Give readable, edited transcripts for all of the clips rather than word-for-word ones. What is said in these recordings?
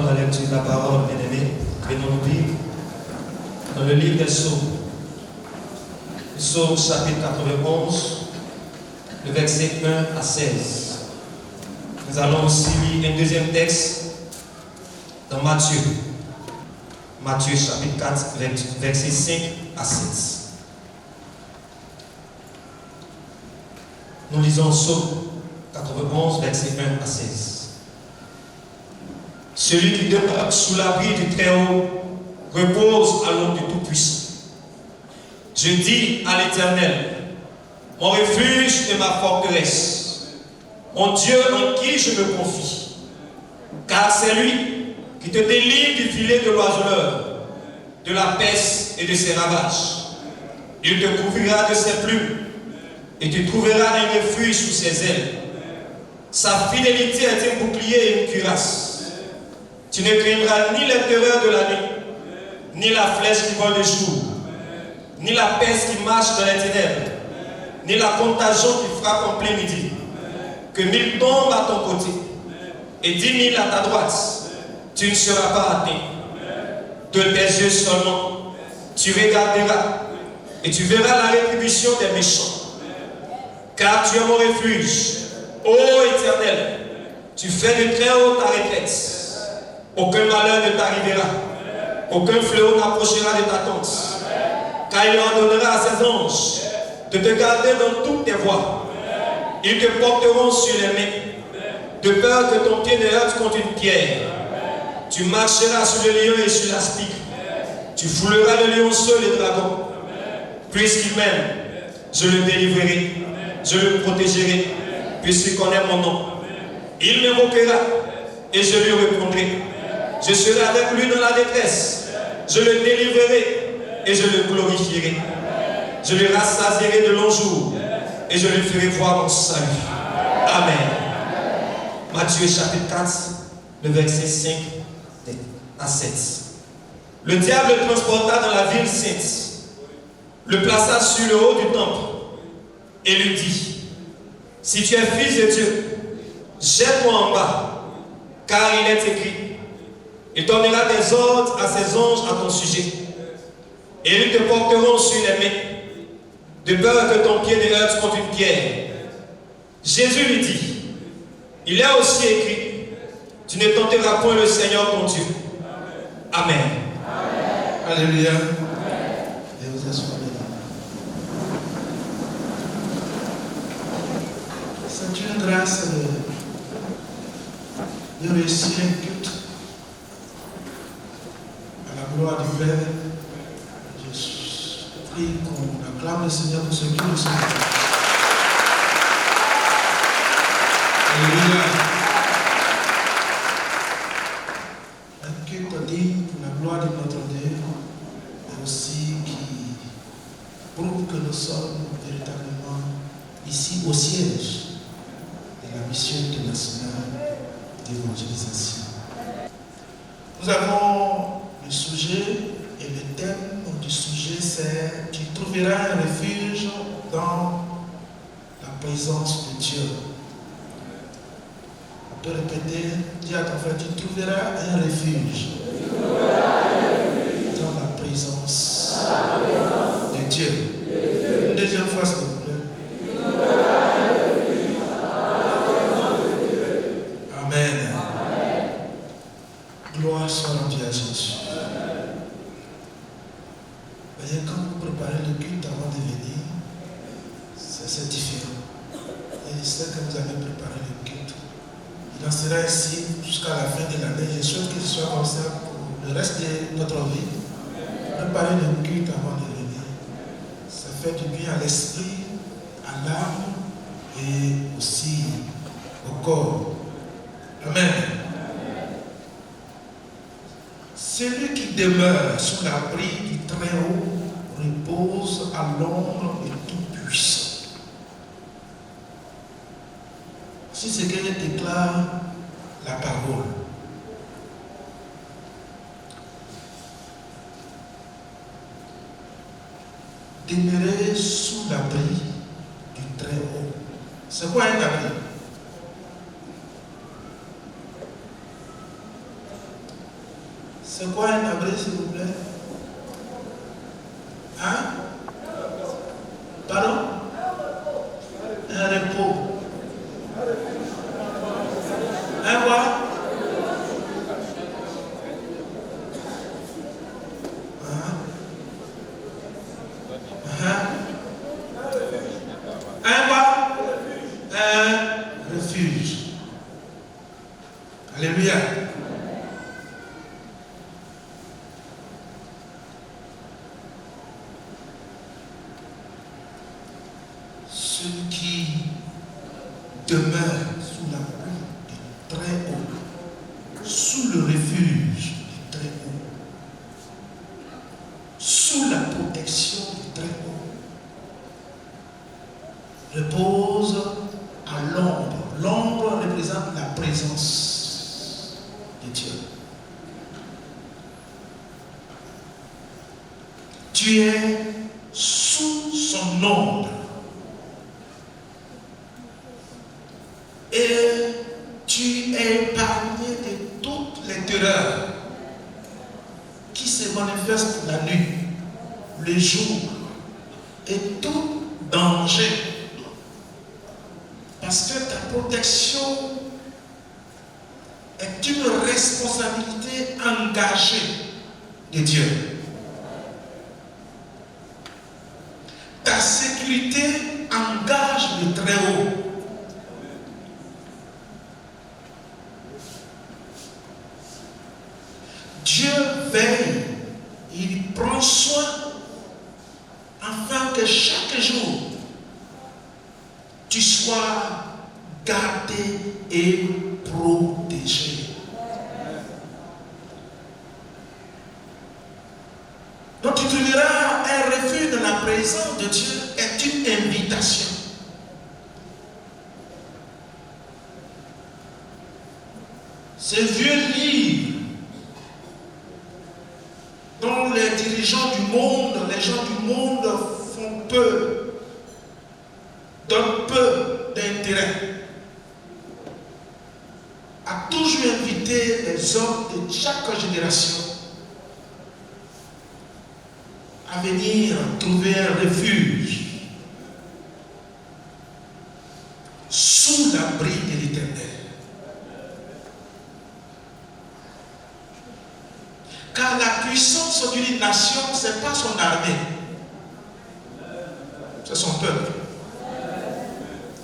dans la lecture de la parole, bien-aimés. Prenons nous lire dans le livre des Psaumes. Psaume chapitre 91, le verset 1 à 16. Nous allons aussi lire un deuxième texte dans Matthieu. Matthieu chapitre 4, verset 5 à 7. Nous lisons Psaume 91, verset 1 à 16. Celui qui demeure sous l'abri du Très-Haut repose à l'ombre du Tout-Puissant. Je dis à l'Éternel, mon refuge et ma forteresse, mon Dieu en qui je me confie. Car c'est lui qui te délivre du filet de l'oiseleur, de la peste et de ses ravages. Il te couvrira de ses plumes et tu trouveras un refuge sous ses ailes. Sa fidélité est un bouclier et une cuirasse. Tu ne craindras ni les terreurs de la nuit, ni la flèche qui vole le jour, ni la peste qui marche dans les ténèbres, ni la contagion qui frappe en plein midi. Que 1000 tombent à ton côté et 10 000 à ta droite, tu ne seras pas atteint. De tes yeux seulement, tu regarderas et tu verras la rétribution des méchants. Car tu es mon refuge, ô Éternel, tu fais de très haut ta retraite. Aucun malheur ne t'arrivera, aucun fléau n'approchera de ta tente. Car il ordonnera à ses anges de te garder dans toutes tes voies. Ils te porteront sur les mains, de peur que ton pied ne heurte contre une pierre. Tu marcheras sur le lion et sur l'aspic. Tu fouleras le lionceau et le dragon. Puisqu'il m'aime, je le délivrerai, je le protégerai, puisqu'il connaît mon nom. Il m'invoquera et je lui répondrai. Je serai avec lui dans la détresse. Je le délivrerai et je le glorifierai. Je le rassasierai de longs jours et je lui ferai voir mon salut. Amen. Matthieu chapitre 4, le verset 5 à 7. Le diable le transporta dans la ville sainte, le plaça sur le haut du temple et lui dit, si tu es fils de Dieu, jette-moi en bas, car il est écrit, il donnera des ordres à ses anges à ton sujet, et ils te porteront sur les mains, de peur que ton pied ne heurte contre une pierre. Jésus lui dit, il est aussi écrit, tu ne tenteras point le Seigneur ton Dieu. Amen. Amen. Alléluia. Et vous assoyez. C'est une grâce de réussir un culte à la gloire du Père. Je prie qu'on acclame le Seigneur pour ce culte. Alléluia. Un culte digne pour la gloire de notre Dieu, mais aussi qui prouve que nous sommes véritablement ici au siège de la mission internationale d'évangélisation. Nous avons le sujet et le thème du sujet, c'est « Tu trouveras un refuge dans la présence de Dieu ». On peut répéter, dis à ton frère, tu trouveras un refuge dans la présence de Dieu. Une deuxième fois, s'il vous plaît. Amen. Gloire soit rendue à Jésus. Voyez, quand vous préparez le culte avant de venir, c'est différent. Et c'est que vous avez préparé le culte. Il en sera ainsi jusqu'à la fin de l'année. Je souhaite que ce soit comme ça pour le reste de notre vie. Préparer le culte avant de venir. Ça fait du bien à l'esprit, à l'âme et aussi au corps. Amen. Celui qui demeure sous l'abri du Très-Haut repose à l'ombre du Tout-Puissant. C'est ce qu'elle déclare la parole. Demeurer sous l'abri du Très-Haut. C'est quoi un abri? C'est quoi un abri, s'il vous plaît? Hein? Pardon? Un repos. Un quoi? Un quoi? Un refuge. Alléluia. Ceux qui demeurent sous la pluie du Très-Haut, sous le refuge du Très-Haut, sous la protection du Très-Haut, reposent à l'ombre. L'ombre représente la présence de Dieu. Tu es sous son ombre. Et tu es épargné de toutes les terreurs qui se manifestent la nuit, le jour et tout danger. Parce que ta protection est une responsabilité engagée de Dieu. Ta sécurité engage le Très-Haut. Dieu veille, il prend soin afin que chaque jour tu sois gardé et protégé. Donc tu trouveras un refuge dans la présence de Dieu est une invitation. Ce vieux livre dont les dirigeants du monde, les gens du monde font peu, donnent peu d'intérêt, a toujours invité les hommes de chaque génération à venir trouver un refuge sous l'abri de l'Éternel. Car la puissance d'une nation, ce n'est pas son armée, c'est son peuple.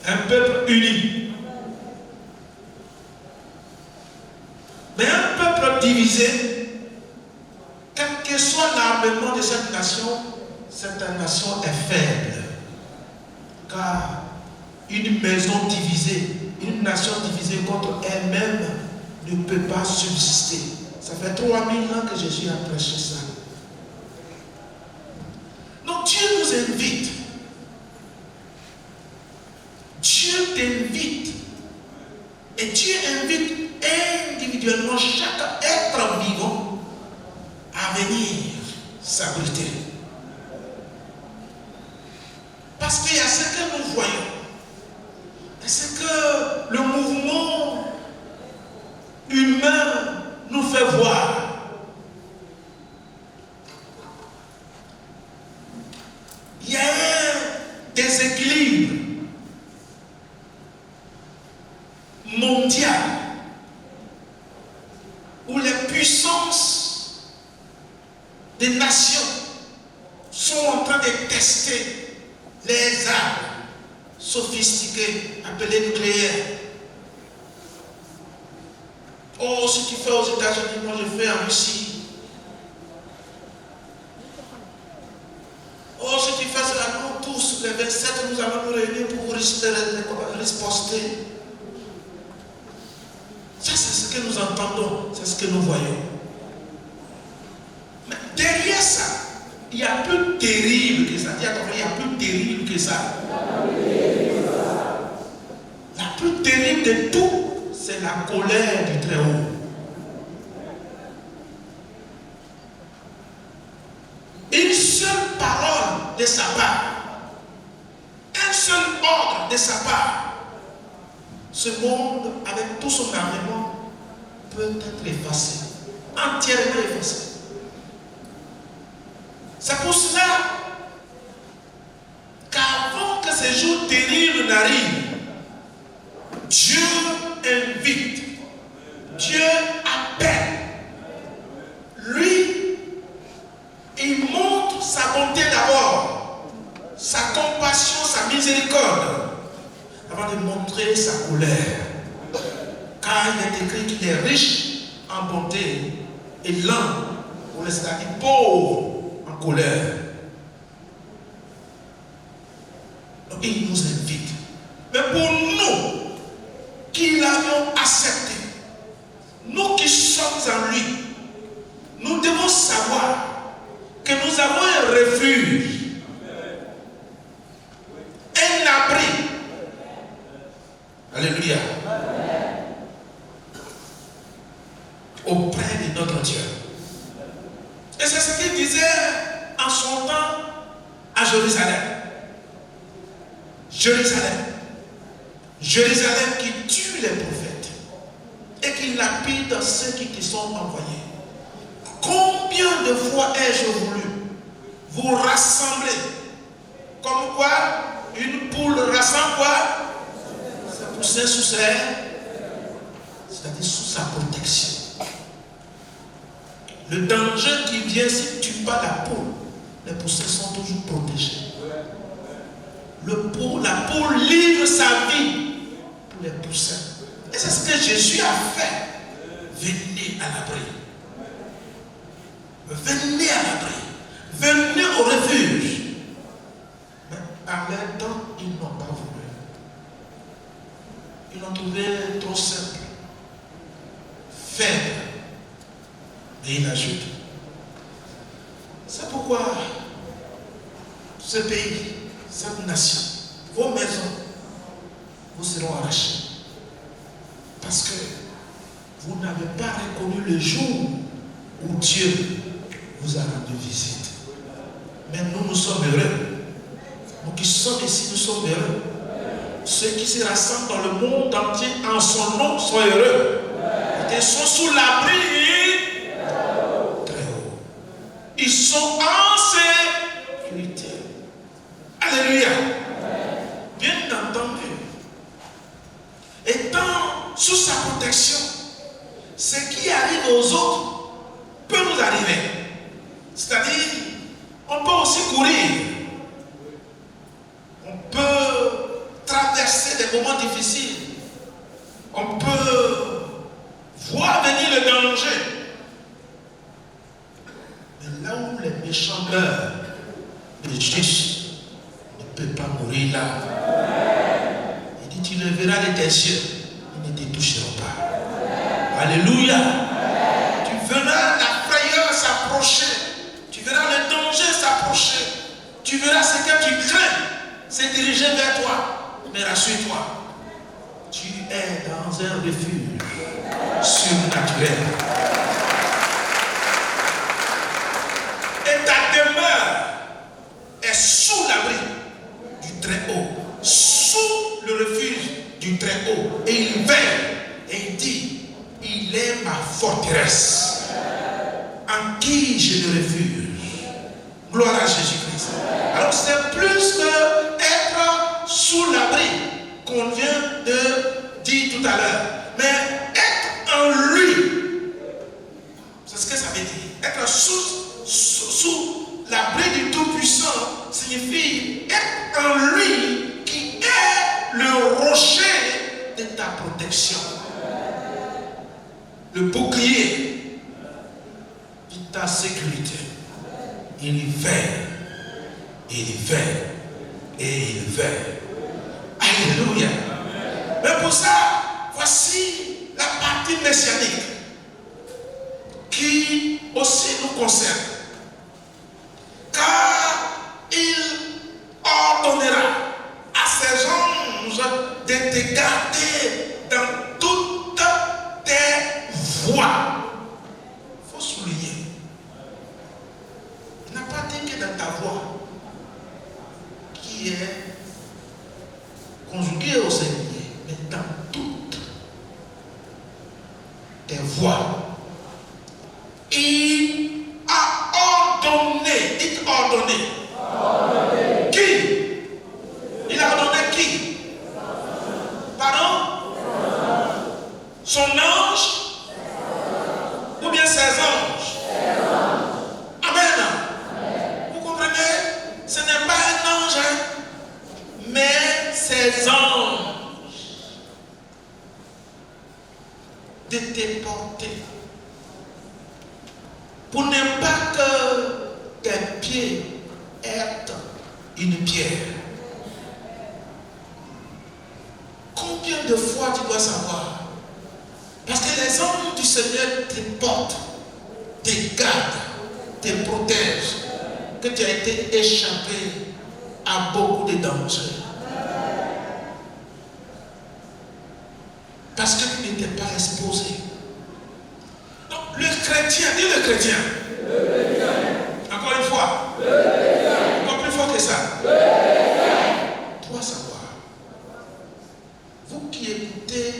Un peuple uni. Mais un peuple divisé, quel que soit l'armement de cette nation est faible. Car une maison divisée, une nation divisée contre elle-même ne peut pas subsister. Ça fait 3000 ans que Jésus a prêché ça. Donc Dieu nous invite. Dieu t'invite. Et Dieu invite individuellement chaque être vivant à venir s'abriter. Parce qu'il y a ce que nous voyons. Et ce que le mouvement humain nous fait voir. Il y a un déséquilibre mondial où les puissances des nations sont en train de tester les armes sophistiquées appelées nucléaires. Oh, ce qu'il fait aux États-Unis, moi je fais en Russie. Oh, ce qu'il fait, c'est là, nous tous, les 27, nous allons nous réunir pour riposter. Ça, c'est ce que nous entendons, c'est ce que nous voyons. Mais derrière ça, il y a plus terrible que ça. Il y a plus terrible que ça. La plus terrible de tout, c'est la colère du Très-Haut. Une seule parole de sa part, un seul ordre de sa part, ce monde, avec tout son armement, peut être effacé. entièrement effacé. C'est pour cela qu'avant que ces jours terribles n'arrivent, Dieu invite, Dieu appelle. Lui, il montre sa bonté d'abord, sa compassion, sa miséricorde, avant de montrer sa colère. Car il est écrit qu'il est riche en bonté et lent, c'est-à-dire pauvre en colère. Donc il nous invite. Mais pour nous qui l'avions accepté, nous qui sommes en lui, nous devons savoir que nous avons un refuge, un abri. Alléluia. Auprès de notre Dieu. Et c'est ce qu'il disait en son temps à Jérusalem. Jérusalem qui tue les prophètes et qui lapide ceux qui te sont envoyés. Combien de fois ai-je voulu vous rassembler comme quoi une poule rassemble quoi? Ses poussins sous c'est-à-dire sous sa protection. Le danger qui vient si tu bats la poule, les poussins sont toujours protégés. La poule livre sa vie pour les poussins. Et c'est ce que Jésus a fait. Venez à l'abri. Venez à l'abri. Venez au refuge. Mais en même temps, ils n'ont pas voulu. Ils l'ont trouvé trop simple, faible. Et il ajoute, c'est pourquoi ce pays, cette nation, vos maisons vous seront arrachées. Parce que vous n'avez pas reconnu le jour où Dieu vous a rendu visite. Mais nous sommes heureux. Nous qui sommes ici, nous sommes heureux. Ceux qui se rassemblent dans le monde entier en son nom sont heureux. Ils sont sous l'abri très haut. Ils sont en sécurité. Alléluia. Bien entendu. Étant sous sa protection, ce qui arrive aux autres peut nous arriver. C'est-à-dire, on peut aussi courir. On peut traverser des moments difficiles. On peut voir venir le danger. Mais là où les méchants meurent, les justes ne peuvent pas mourir là. Il dit, tu le verras de tes yeux, ils ne te toucheront pas. Alléluia. Tu verras la frayeur s'approcher. Tu verras le danger s'approcher. Tu verras ce que tu crains se diriger vers toi. Mais rassure-toi, tu es dans un refuge surnaturel. Et ta demeure est sous l'abri du Très-Haut, sous le refuge du Très-Haut. Et il veille et il dit, il est ma forteresse, en qui je le refuge. Gloire à Jésus-Christ. Alors c'est plus que être sous l'abri qu'on vient de dire tout à l'heure. Mais être en lui, c'est ce que ça veut dire. Être sous l'abri du Tout-Puissant signifie être en lui qui est le rocher de ta protection. Le bouclier de ta sécurité. Il veille, il veille, et il veille. Alléluia. Mais pour ça, voici la partie messianique qui aussi nous concerne. Car il ordonnera à ses anges de te garder dans toutes tes voies. Il faut souligner. Il n'a pas dit que dans ta voix, qui est conjuguée au singulier, mais dans toutes tes voies. Il a ordonné. Dites ordonné. Qui? Il a ordonné qui? Pardon? Son ange? Ou bien ses anges? Amen. Vous comprenez? Ce n'est pas un ange, mais ses anges de te porter. Pour ne pas que tes pieds heurtent une pierre. Combien de fois tu dois savoir? Parce que les anges du Seigneur te portent, te gardent, te protègent, que tu as été échappé à beaucoup de dangers. Parce que tu n'étais pas exposé. Donc le chrétien, dis le chrétien. Encore une fois. Encore plus fort que ça. Dois savoir. Vous qui écoutez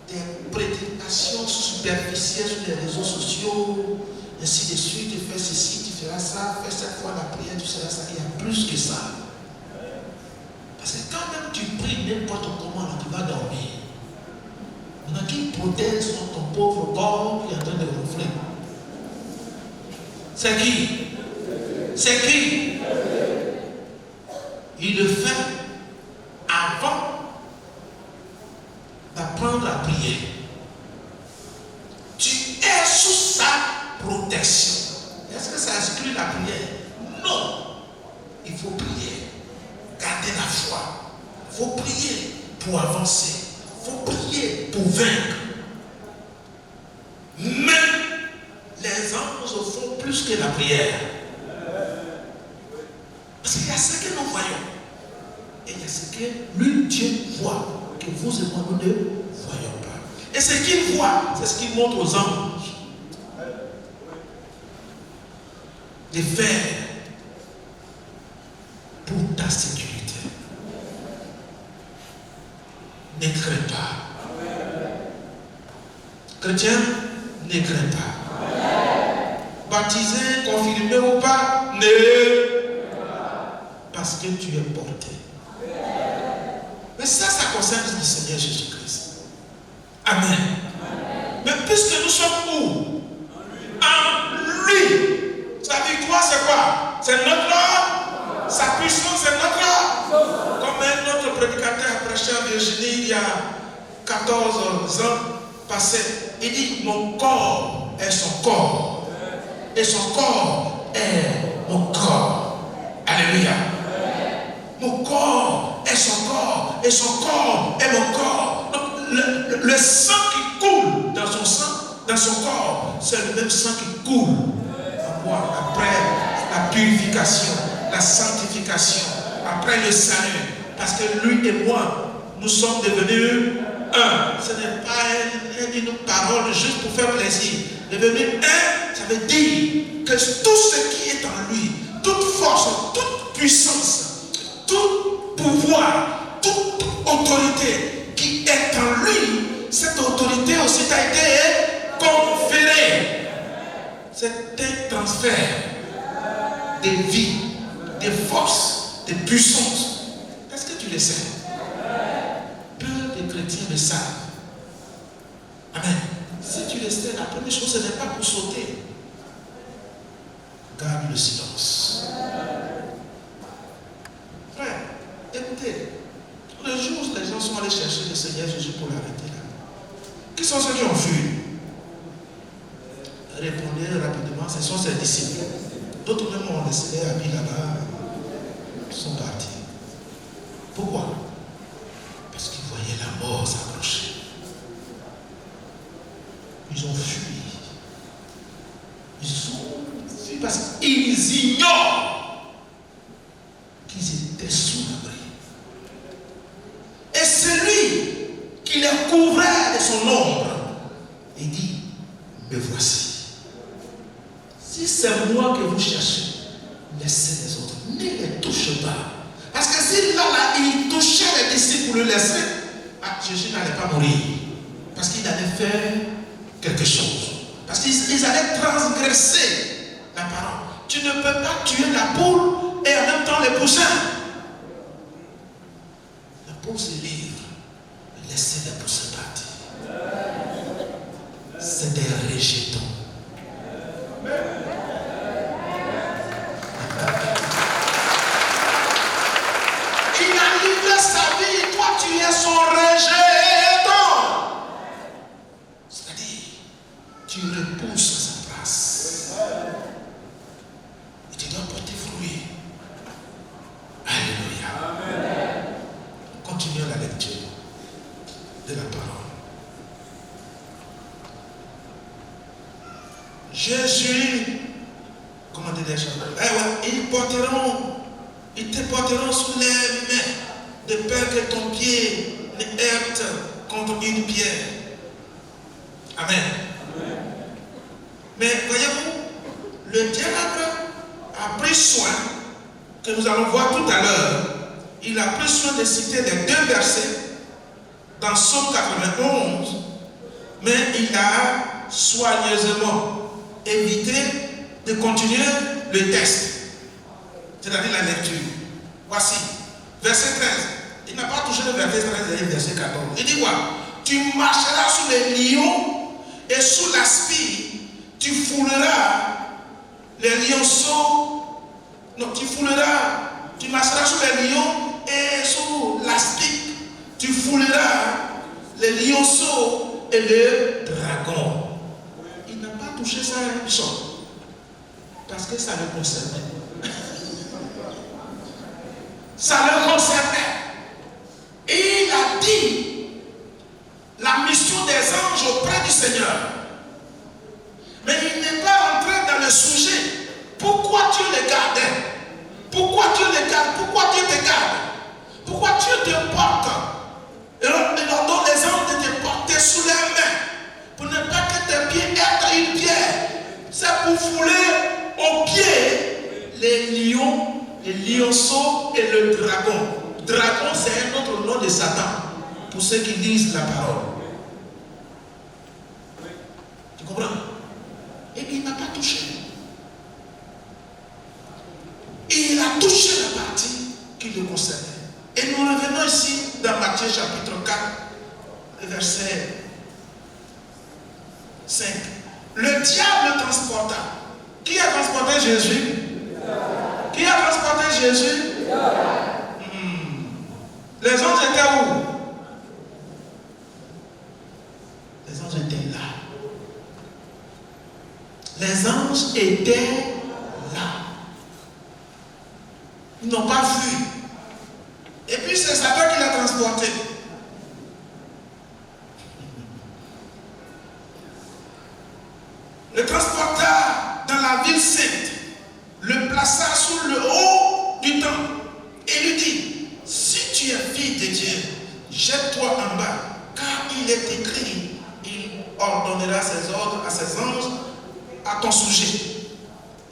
des prédications superficielles sur les réseaux sociaux, ainsi de suite, tu fais ceci, tu feras ça, fais cette fois la prière, tu feras ça. Il y a plus que ça. Parce que quand même tu pries n'importe comment, tu vas dormir. Maintenant, qui protège ton pauvre corps qui est en train de ronfler? C'est qui? C'est qui? Il le fait avant d'apprendre à prier. Tu es sous sa protection. Est-ce que ça exclut la prière? Non. Il faut prier. Garder la foi. Il faut prier pour avancer. Il faut prier pour vaincre. Mais les anges font plus que la prière. Parce qu'il y a ce que nous voyons. Et il y a ce que lui, Dieu, voit. Que vous et moi, nous ne voyons pas. Et ce qu'il voit, c'est ce qu'il montre aux anges. De faire pour ta sécurité. Ne crains pas. Chrétien, ne crains pas. Baptisé, confirmé ou pas, ne. Parce que tu es porté. Mais ça concerne le Seigneur Jésus-Christ. Amen. Mais puisque nous sommes où? En lui. Sa victoire, c'est quoi? C'est notre. Sa puissance, c'est notre. Comme un autre prédicateur a prêché en Virginie il y a 14 ans passés. Il dit, mon corps est son corps. Et son corps est mon corps. Alléluia. Mon corps est son corps. Et son corps est mon corps. Donc le sang qui coule dans son sang, dans son corps, c'est le même sang qui coule en moi après la purification, la sanctification, après le salut. Parce que lui et moi, nous sommes devenus un. Ce n'est pas une parole juste pour faire plaisir. Devenir un, ça veut dire que tout ce qui est en lui, toute force, toute puissance, tout pouvoir, toute autorité qui est en lui, cette autorité aussi a été conférée. C'est un transfert de vie, de force, de puissance. Est-ce que tu le sais? Peu de chrétiens le savent. Amen. Si tu le sais, la première chose, ce n'est pas pour sauter. Garde le silence. Frère, écoutez, le jour où les gens sont allés chercher le Seigneur Jésus pour l'arrêter là, qui sont ceux qui ont fui? Répondez rapidement, ce sont ses disciples. D'autres même ont laissé les habits là-bas, sont partis. Pourquoi? Parce qu'ils voyaient la mort s'approcher. Ils ont fui. Ils ont fui parce qu'ils ignorent qu'ils étaient sous l'abri. Et celui qui les couvrait de son ombre, il dit, me voici. Si c'est moi que vous cherchez, laissez les autres. Ne les touchez pas. Parce que si là, il touchait les disciples pour le laisser, Jésus n'allait pas mourir. Parce qu'il allait faire quelque chose. Parce qu'ils allaient transgresser la parole. Tu ne peux pas tuer la poule et en même temps les poussins. La poule se livre. Laissez les poussins partir. C'est des rejetons. Il a livré sa vie, toi tu es son rejeton. C'est-à-dire, tu repousses à sa place. Et tu dois porter fruit. Alléluia. Amen. Continuons la lecture de la parole. Jésus, comment dire les choses? Ils te porteront sous les mains, de peur que ton pied ne heurte contre une pierre. Amen. Amen. Mais voyez-vous, le diable a pris soin, que nous allons voir tout à l'heure, il a pris soin de citer les deux versets dans Psaume 91, mais il a soigneusement évité de continuer le texte, c'est-à-dire la lecture. Voici, verset 13. Il n'a pas touché le verset 13 et le verset 14. Il dit quoi? Tu marcheras sous les lions et sous la spie, tu fouleras les lionceaux. Non, tu marcheras sous les lions et sous la spie, tu fouleras les lionceaux et les dragons. Il n'a pas touché ça à une chose, parce que ça le concernait. Ça le concernait. Et il a dit la mission des anges auprès du Seigneur. Mais il n'est pas entré dans le sujet. Pourquoi Dieu les gardait? Pourquoi Dieu les garde? Pourquoi Dieu te garde? Pourquoi Dieu te porte? Et leur donne les anges de te porter sous les mains pour ne pas que tes pieds heurtent une pierre. C'est pour fouler aux pieds les lions, les lionceaux et le dragon. Dragon, c'est un autre nom de Satan, pour ceux qui lisent la parole. Tu comprends? Et il n'a pas touché. Il a touché la partie qui le concernait. Et nous revenons ici dans Matthieu chapitre 4, verset 5. Le diable transporta. Qui a transporté Jésus? Qui a transporté Jésus? Les anges étaient où? Les anges étaient là. Les anges étaient là. Ils n'ont pas fui. Et puis c'est Satan qui l'a transporté. Le transporta dans la ville sainte, le plaça sous le haut du temple et lui dit: si tu es fille de Dieu, jette-toi en bas, car il est écrit, il ordonnera ses ordres à ses anges à ton sujet.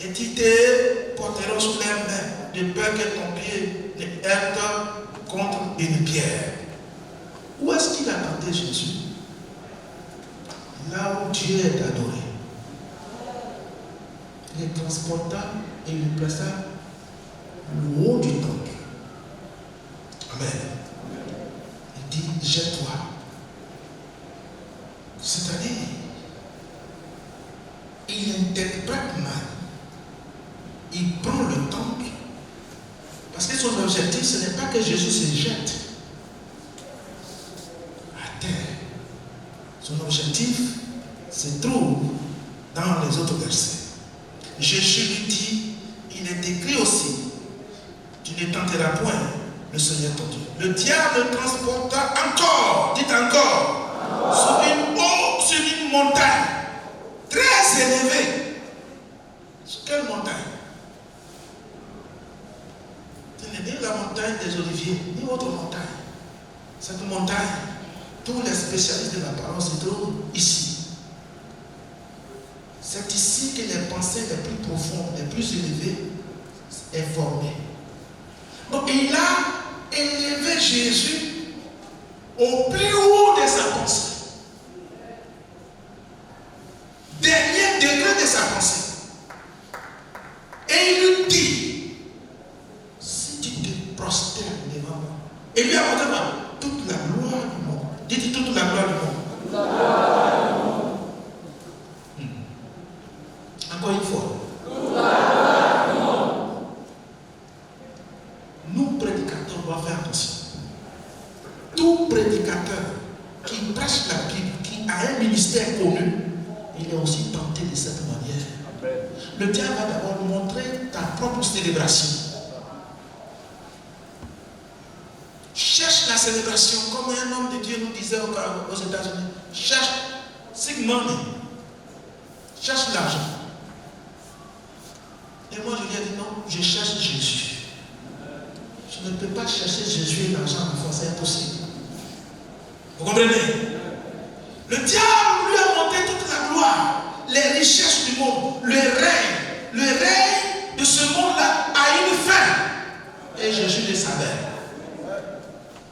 Et ils te porteront sous les mains, de peur que ton pied ne heurte contre une pierre. Où est-ce qu'il attendait Jésus? Là où Dieu est adoré. Il le transporta et il le plaça le haut du temple. Amen. Il dit: jette-toi. C'est-à-dire, il interprète mal. Il prend le temple. Parce que son objectif, ce n'est pas que Jésus se jette à terre. Son objectif se trouve dans les autres versets. Jésus lui dit: il est écrit aussi, tu ne tenteras point le Seigneur ton Dieu. Le diable transporta encore, dites encore, sur une montagne très élevée. Sur quelle montagne? Ce n'est ni la montagne des Oliviers, ni autre montagne. Cette montagne, tous les spécialistes de la parole se trouvent ici. C'est ici que les pensées les plus profondes, les plus élevées, est formée. Donc il a élevé Jésus au plus haut de sa pensée. Derrière Encore une fois. Nous, prédicateurs, on doit faire attention. Tout prédicateur qui prêche la Bible, qui a un ministère connu, il est aussi tenté de cette manière. Le diable va d'abord montrer ta propre célébration. Cherche la célébration, comme un homme de Dieu nous disait aux États-Unis. Cherche seek money. Cherche l'argent. Et moi je lui ai dit non, je cherche Jésus. Je ne peux pas chercher Jésus et l'argent à la fois, c'est impossible. Vous comprenez? Le diable lui a montré toute la gloire, les richesses du monde, le règne de ce monde-là a une fin. Et Jésus le savait.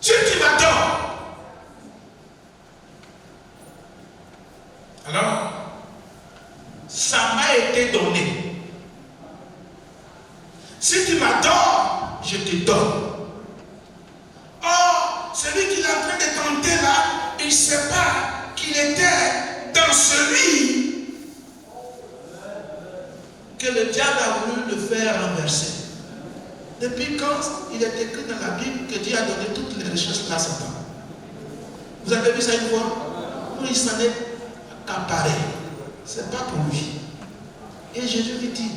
Tu m'adores. Alors, ça m'a été donné. Si tu m'adores, je te donne. Or, celui qui est en train de tenter là, il ne sait pas qu'il était dans celui que le diable a voulu le faire renverser. Depuis quand il est écrit dans la Bible que Dieu a donné toutes les richesses à Satan? Vous avez vu ça une fois? Oui, il s'en est accaparé. Ce n'est pas pour lui. Et Jésus lui dit,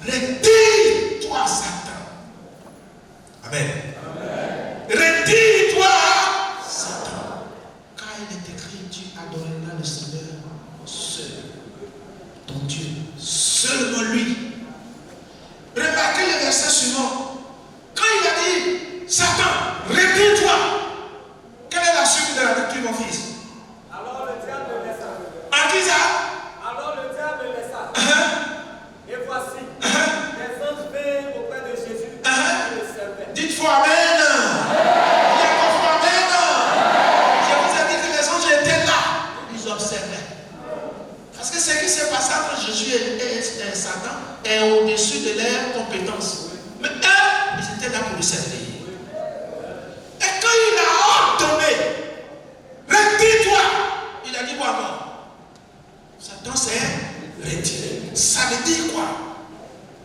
retire-toi, Satan. Amen. Retire-toi, Satan. Car il est écrit, tu adoreras le Seigneur seul, ton Dieu, seulement lui. Remarquez le verset suivant. Quand il a dit, Satan, retire-toi. Quelle est la suite de la lecture, mon fils? Alors le diable le laissa. En qui ça? Alors le diable le laissa. Et voici, les anges vinrent auprès de Jésus et le servaient. Dites-moi Amen. Il y a encore fois Amen. Je vous ai dit que les anges étaient là. Ils observaient. Parce que ce qui s'est passé entre Jésus et Satan est au-dessus de leurs compétences. Mais eux, ils étaient là pour le servir. Et quand il a ordonné, retire-toi, il a dit quoi encore? Satan s'est retiré. Ça veut dire quoi?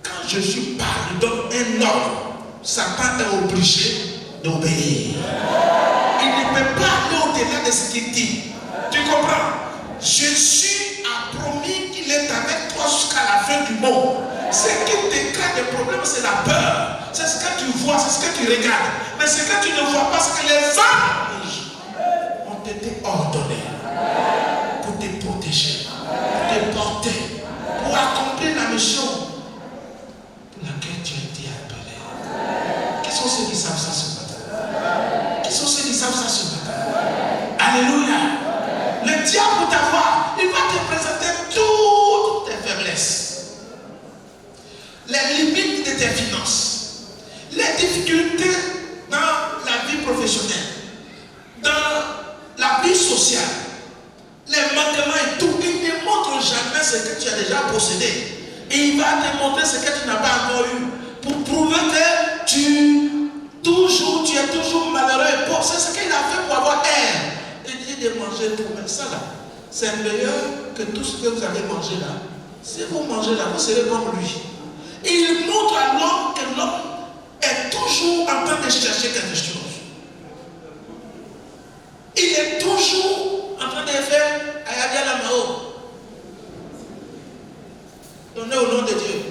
Quand Jésus parle, il donne un ordre, Satan est obligé d'obéir. Il ne peut pas aller au-delà de ce qu'il dit. Tu comprends? Jésus a promis qu'il est avec toi jusqu'à la fin du monde. Ce qui te crée des problèmes, c'est la peur. C'est ce que tu vois, c'est ce que tu regardes. Mais ce que tu ne vois pas, c'est que les anges ont été ordonnés pour te protéger, pour te porter, pour accomplir la mission pour laquelle tu as été appelé. Qui sont ceux qui savent ça ce matin? Qui sont ceux qui savent ça ce matin? Alléluia. Le diable pour t'avoir, il va te présenter toutes tes faiblesses, les limites de tes finances, les difficultés dans la vie professionnelle, dans la vie sociale, les manquements et tout. Il ne montre jamais ce que tu as déjà possédé. Et il va te montrer ce que tu n'as pas encore eu pour prouver que tu es toujours malheureux et pauvre. C'est ce qu'il a fait pour avoir air. Il dit de manger tout. Mais ça là, c'est meilleur que tout ce que vous avez mangé là. Si vous mangez là, vous serez comme lui. Il montre à l'homme que l'homme est toujours en train de chercher quelque chose. Il est toujours en train de faire Ayadia Lamao. Donnez au nom de Dieu.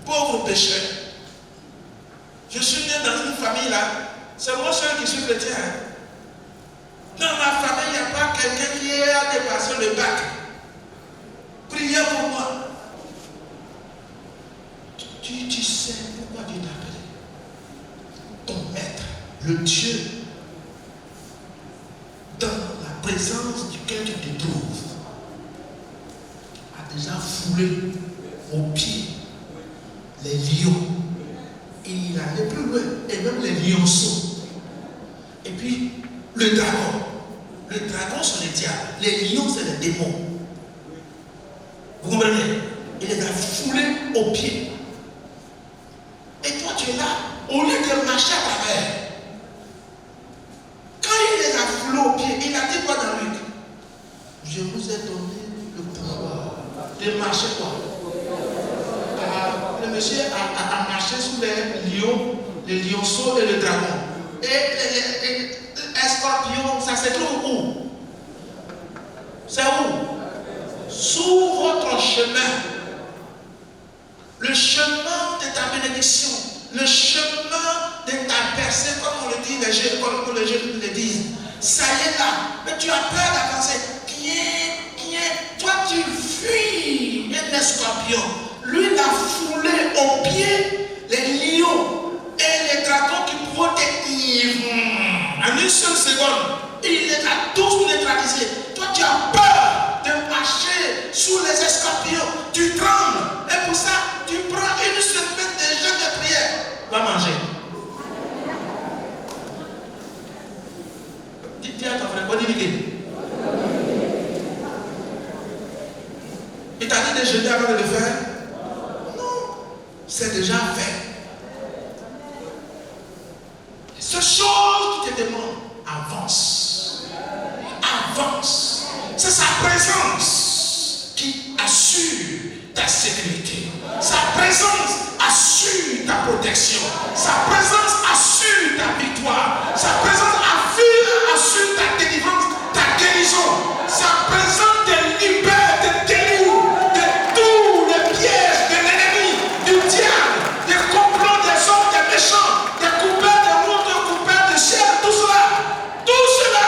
Pauvre pécheur. Je suis né dans une famille là. C'est moi seul qui suis chrétien. Dans ma famille, il n'y a pas quelqu'un qui a dépassé le bac. Priez pour moi. Tu sais pourquoi Dieu t'a appelé. Ton maître, le Dieu, dans la présence duquel tu te trouves, a déjà foulé aux pieds les lions. Et il allait plus loin, et même les lionceaux. Et puis, le dragon. Le dragon, c'est le diable. Les lions, c'est les démons. Vous comprenez? Il les a foulés aux pieds. Et toi, tu es là, au lieu de marcher à travers. Quand il les a foulés aux pieds, il a dit quoi dans Luc? Je vous ai donné le pouvoir de marcher quoi. Le monsieur a marché sous les lions, les lionceaux et le dragon. Et les scorpions, ça se trouve où? C'est où? Sous votre chemin. Le chemin de ta bénédiction. Le chemin de ta percée, comme on le dit, comme les jeunes le disent. Ça y est là. Mais tu as peur d'avancer. Toi tu fuis un scorpion. Lui il a foulé au pied les lions et les dragons qui protègent. En une seule seconde, il les a tous neutralisés. Toi tu as peur de marcher sous les scorpions. Tu trembles. Et pour ça, tu prends une semaine de jeûne de prière. Va manger. Dis à ton frère, bonne idée. Il t'a dit de jeûner avant de le faire? Non, c'est déjà fait. Ces choses qui te demandent, avance. Avance. C'est sa présence qui assure ta sécurité. Sa présence assure ta protection. Sa présence assure ta victoire. Sa présence assure ta délivrance, ta guérison. Sa présence te libère, te délivre de tous les pièges de l'ennemi, du diable, des complots des hommes, des méchants, des coupables, des routes, des coupables, de chair, tout cela,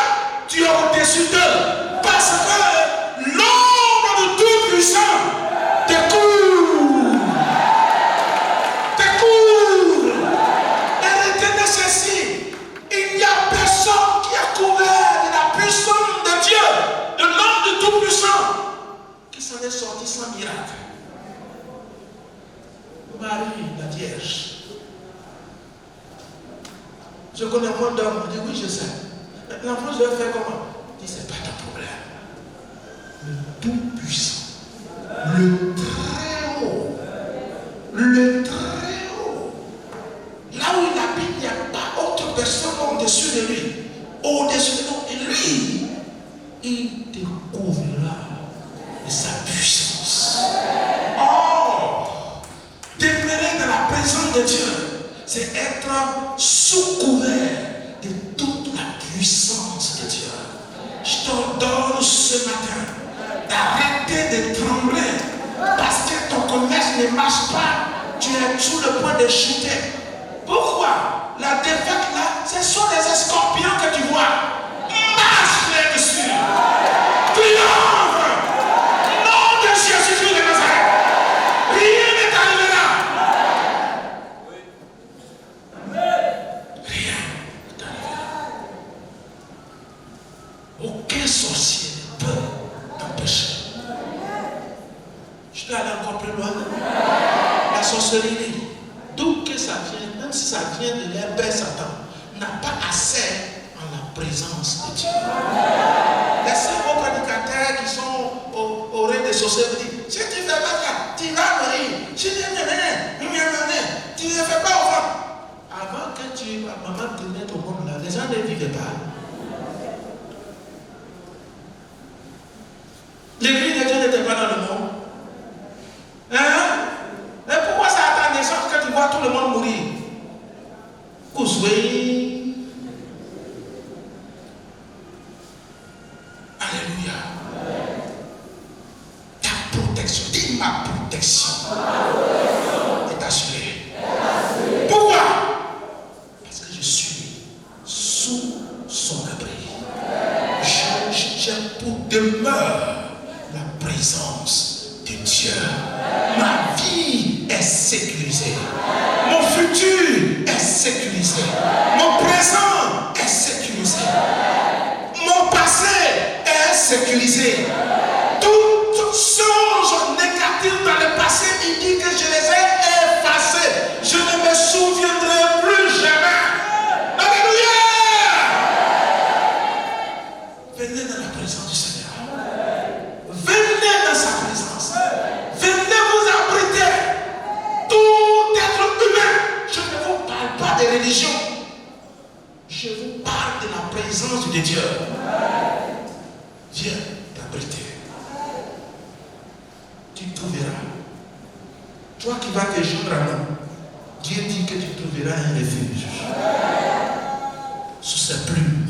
tu es au-dessus d'eux. Parce que l'ombre de Tout-Puissant te couvre. Et retenez ceci, il n'y a personne qui a couvert de la puissance de Dieu, de l'homme de Tout-Puissant, qui s'en est sorti sans miracle. Marie, la Vierge. Je connais moins d'hommes. Je dis oui, je sais. L'enfant, je vais faire comment? Je dis, c'est pas ton problème. Le Tout-Puissant, le Très Haut, là où il habite, il n'y a pas autre personne au-dessus de lui. Au-dessus de nous. Et lui, il te couvrira de sa puissance. Oh! Demeurer dans la présence de Dieu, c'est être sous couvert de toute la puissance de Dieu. Je t'ordonne ce matin d'arrêter de trembler parce que ton commerce ne marche pas. Tu es sous le point de chuter. Pourquoi? La défaite là, ce sont des scorpions que tu vois. Marche là-dessus. Triomphe. Nom de Jésus de Nazareth. Rien n'est arrivé là. Rien n'est arrivé là. Aucun sorcier ne peut t'empêcher. Je dois aller encore plus loin. La sorcellerie, d'où que ça vient, même si ça vient de l'Empère Satan, n'a pas accès en la présence de Dieu. Les cerveaux prédicateurs qui sont au règne des sorciers disent, si tu ne fais pas ça, tu vas mourir. Si tu ne fais pas au fond. Avant que maman te mette au monde là, les gens ne vivaient pas. L'église de Dieu n'était pas dans le monde. Hein? Mais pourquoi ça a ta naissance que tu vois tout le monde mourir? Cousoué. Alléluia. Ta protection, dis ma protection est assurée. Pourquoi? Parce que je suis sous son abri. J'ai pour demeure la présence de Dieu. Ma vie est sécurisée. Mon futur est sécurisé. Mon présent est sécurisé. Mon passé est sécurisé. Toutes choses négatives dans le passé, il dit que je les ai effacées. Je ne me souviendrai plus jamais. Alléluia! Venez dans la présence du Seigneur. Venez dans sa présence. Venez vous abriter. Tout être humain. Je ne vous parle pas de religion. toi qui vas te joindre à nous, Dieu dit que tu trouveras un refuge sous ses plumes.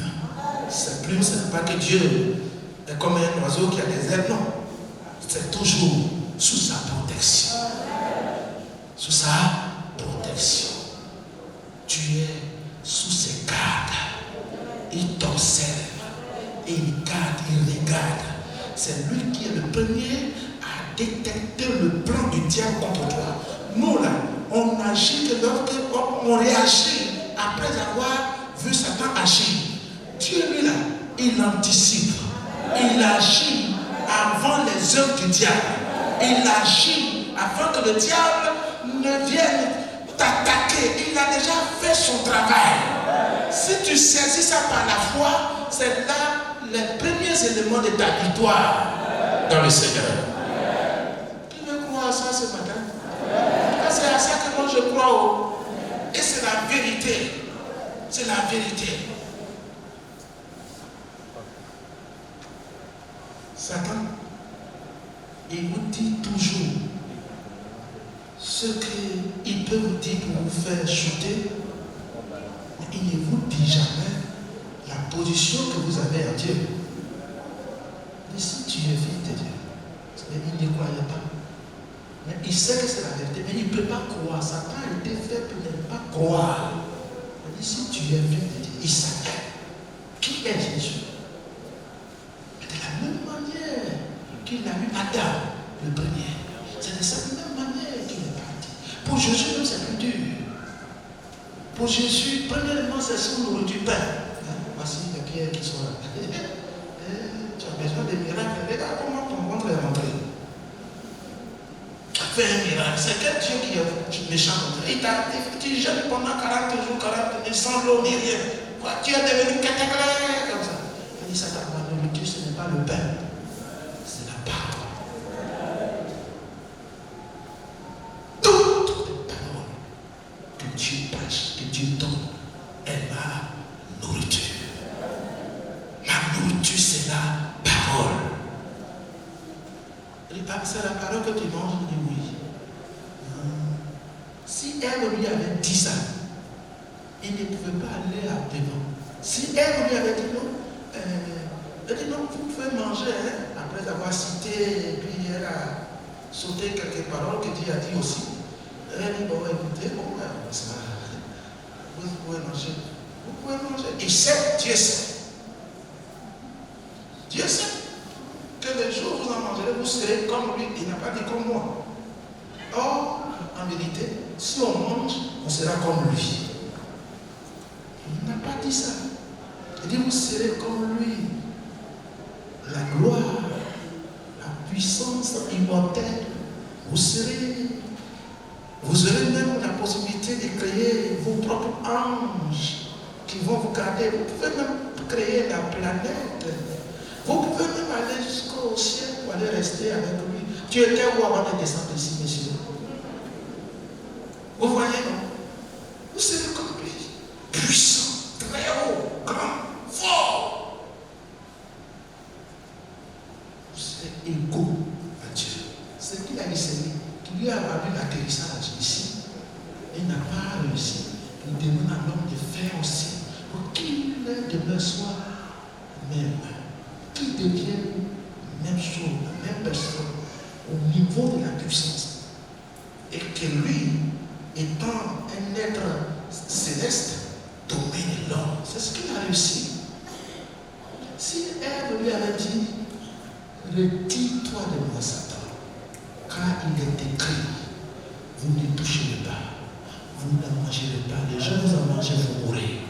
Ses plumes, ce n'est pas que Dieu est comme un oiseau qui a des ailes, non. C'est toujours sous sa protection. Sous sa protection. Tu es sous ses gardes. Il t'observe. Et il garde, il regarde. C'est lui qui est le premier à détecter le plan du diable contre toi. Nous là, on agit que lorsqu'on réagit après avoir vu Satan agir. Dieu lui là, il anticipe. Il agit avant les œuvres du diable. Il agit avant que le diable ne vienne t'attaquer. Il a déjà fait son travail. Si tu saisis ça par la foi, c'est là les premiers éléments de ta victoire dans le Seigneur. Tu veux croire à ça ce matin? C'est à ça que moi je crois. Et c'est la vérité. C'est la vérité. Satan, il vous dit toujours ce qu'il peut vous dire pour vous faire chuter, mais il ne vous dit jamais la position que vous avez en Dieu. Mais si tu es fils de Dieu, mais il ne croyait pas. Mais il sait que c'est la vérité, mais il ne peut pas croire. Satan a été fait pour ne pas croire. Il dit, si tu es fils de Dieu, il savait qui est Jésus. Mais de la même manière qu'il a eu Adam, le premier, c'est de cette même manière qu'il est parti. Pour Jésus, même c'est plus dur. Pour Jésus, premièrement, c'est son nourriture pain. Voici les pierres qui sont là. Tu as besoin de miracles. Regarde comment ton ventre est rentré. Fais un miracle. C'est quel Dieu qui est méchant contre toi? Il t'a dit, jeûnes pendant 40 jours, 40 nuits, sans l'eau ni rien. Tu es devenu cataclysme comme ça. Il dit, ça t'a pas nourriture, ce n'est pas le pain. C'est la parole. Toutes les paroles que Dieu prêche, que Dieu donne, est ma nourriture. Ma nourriture, c'est la parole. C'est la parole que tu manges, il dit oui. Si elle lui avait dit ça, il ne pouvait pas aller à devant. Si elle lui avait dit non, elle dit non, vous pouvez manger, hein, après avoir cité, et puis elle a sauté quelques paroles que Dieu a dit aussi. Elle dit bon, écoutez, bon, ça, vous pouvez manger. Vous pouvez manger. Il sait, Dieu sait. Dieu sait que le jour où vous en mangerez, vous serez comme lui. Il n'a pas dit comme moi. Or, en vérité, si on mange, on sera comme lui. Il n'a pas dit ça. Il dit, vous serez comme lui. La gloire, la puissance immortelle, vous aurez même la possibilité de créer vos propres anges qui vont vous garder. Vous pouvez même créer la planète. Vous pouvez même aller jusqu'au ciel pour aller rester avec lui. Tu étais où avant de descendre ici, monsieur? Vous voyez, non? Vous serez comme lui. Puissant, très haut, grand, fort. Vous serez égaux à Dieu. C'est qu'il a dit, c'est lui qui lui a valu l'atterrissage ici. Il n'a pas réussi. Il demande à l'homme de faire aussi pour qu'il demeure soit même. Qu'il devienne même chose, la même personne, au niveau de la puissance. Et que lui, étant un être céleste, domine l'homme. C'est ce qu'il a réussi. Si Ève lui avait dit, retire-toi de moi, Satan, car il est écrit, vous ne toucherez pas, vous ne mangerez pas, les gens vous en mangez, vous mourrez.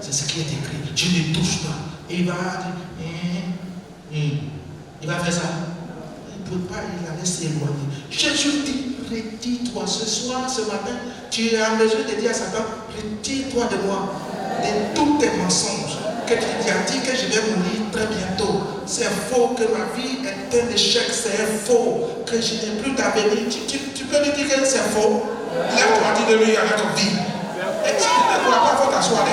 C'est ce qui est écrit. Tu ne touches pas. Et il va dire, il va faire ça. Il ne peut pas, il allait s'éloigner. Jésus dit, retire-toi. Ce soir, ce matin, tu es en mesure de dire à Satan, retire-toi de moi, de tous tes mensonges. Que tu as dit que je vais mourir très bientôt. C'est faux, que ma vie est un échec. C'est faux, que je n'ai plus d'avenir. Tu peux lui dire que c'est faux. Lève-toi, dis de lui avec ton vie. Et tu ne crois pas, il faut t'asseoir.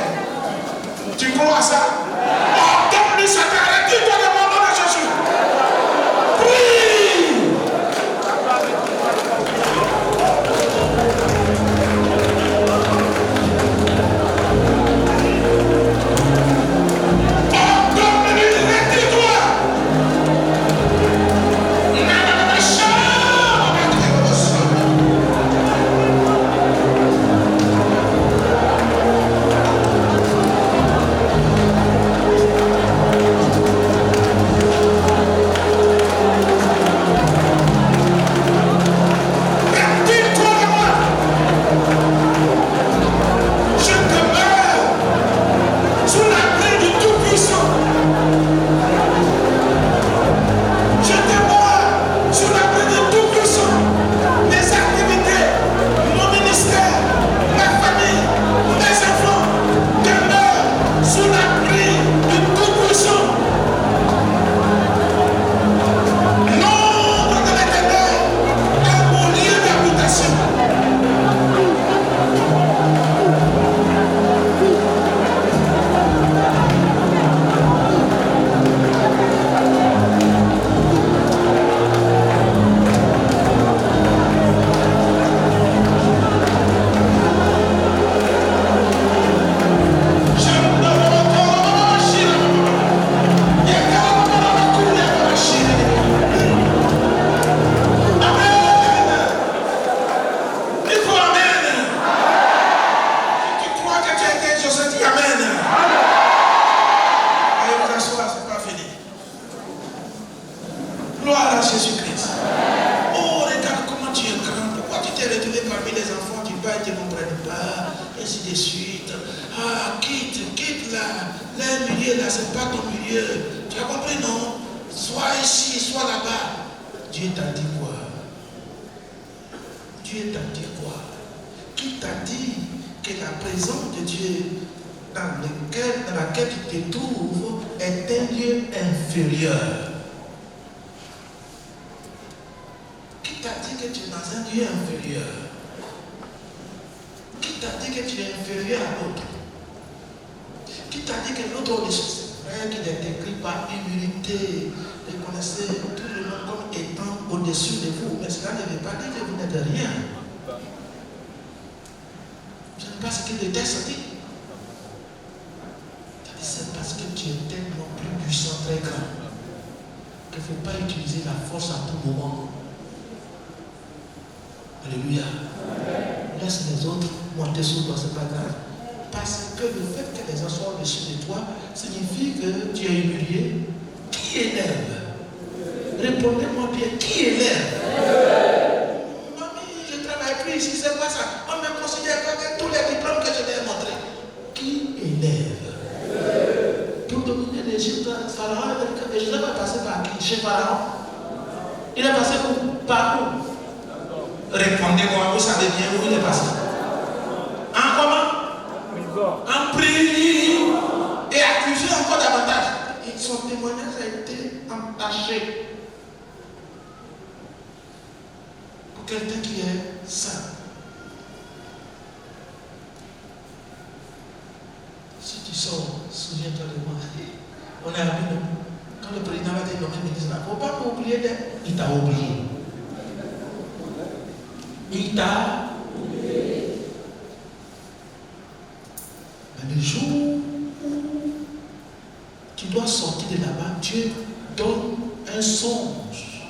Tu crois à ça? Ordonne-lui Satan, retire-toi de mon nom de Jésus. Prie. un milieu là, c'est pas ton milieu. Tu as compris, non? Soit ici, soit là-bas. Dieu t'a dit quoi? Dieu t'a dit quoi? Qui t'a dit que la présence de Dieu dans laquelle tu te trouves est un lieu inférieur? Qui t'a dit que tu es dans un lieu inférieur? Qui t'a dit que tu es inférieur à l'autre? Qui t'a dit que l'autre c'est vrai qu'il est écrit par humilité, reconnaissez tout le monde comme étant au-dessus de vous, mais cela ne veut pas dire que vous n'êtes rien. Ce n'est pas ce que le texte dit. C'est parce que tu es tellement plus puissant, très grand, qu'il ne faut pas utiliser la force à tout moment. Alléluia. Laisse les autres monter sur toi, c'est pas grave. Parce que le fait que les gens soient au-dessus de toi signifie que tu es humilié. Qui élève? Répondez-moi bien, qui élève? Mamie, je ne travaille plus ici, c'est pas ça. On me considère comme tous les diplômes que je vais montrer. Qui élève? Pour dominer l'Égypte, Pharaon, et je ne vais pas passer par qui? Chez Pharaon. Il est passé où? Par où? Répondez-moi, vous savez bien où il est passé. En comment? En prison. Et accusé encore davantage. Et son témoignage a été entaché. Pour quelqu'un qui est saint. Si tu sors, souviens-toi de moi. On est à nous. Quand le président va te nommer ministre, il ne faut pas m'oublier d'elle. Il t'a oublié. Il t'a oublié. Mais le jour où tu dois sortir de là-bas, Dieu donne un songe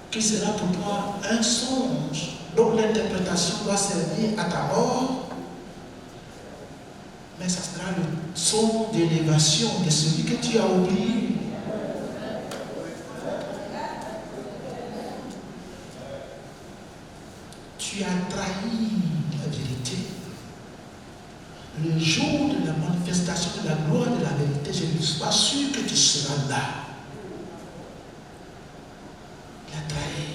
qui sera pour toi un songe dont l'interprétation doit servir à ta mort. Mais ça sera le son d'élévation de celui que tu as oublié. Tu as trahi la vérité. Le jour de la manifestation de la gloire de la vérité, je ne suis pas sûr que tu seras là. Il a trahi.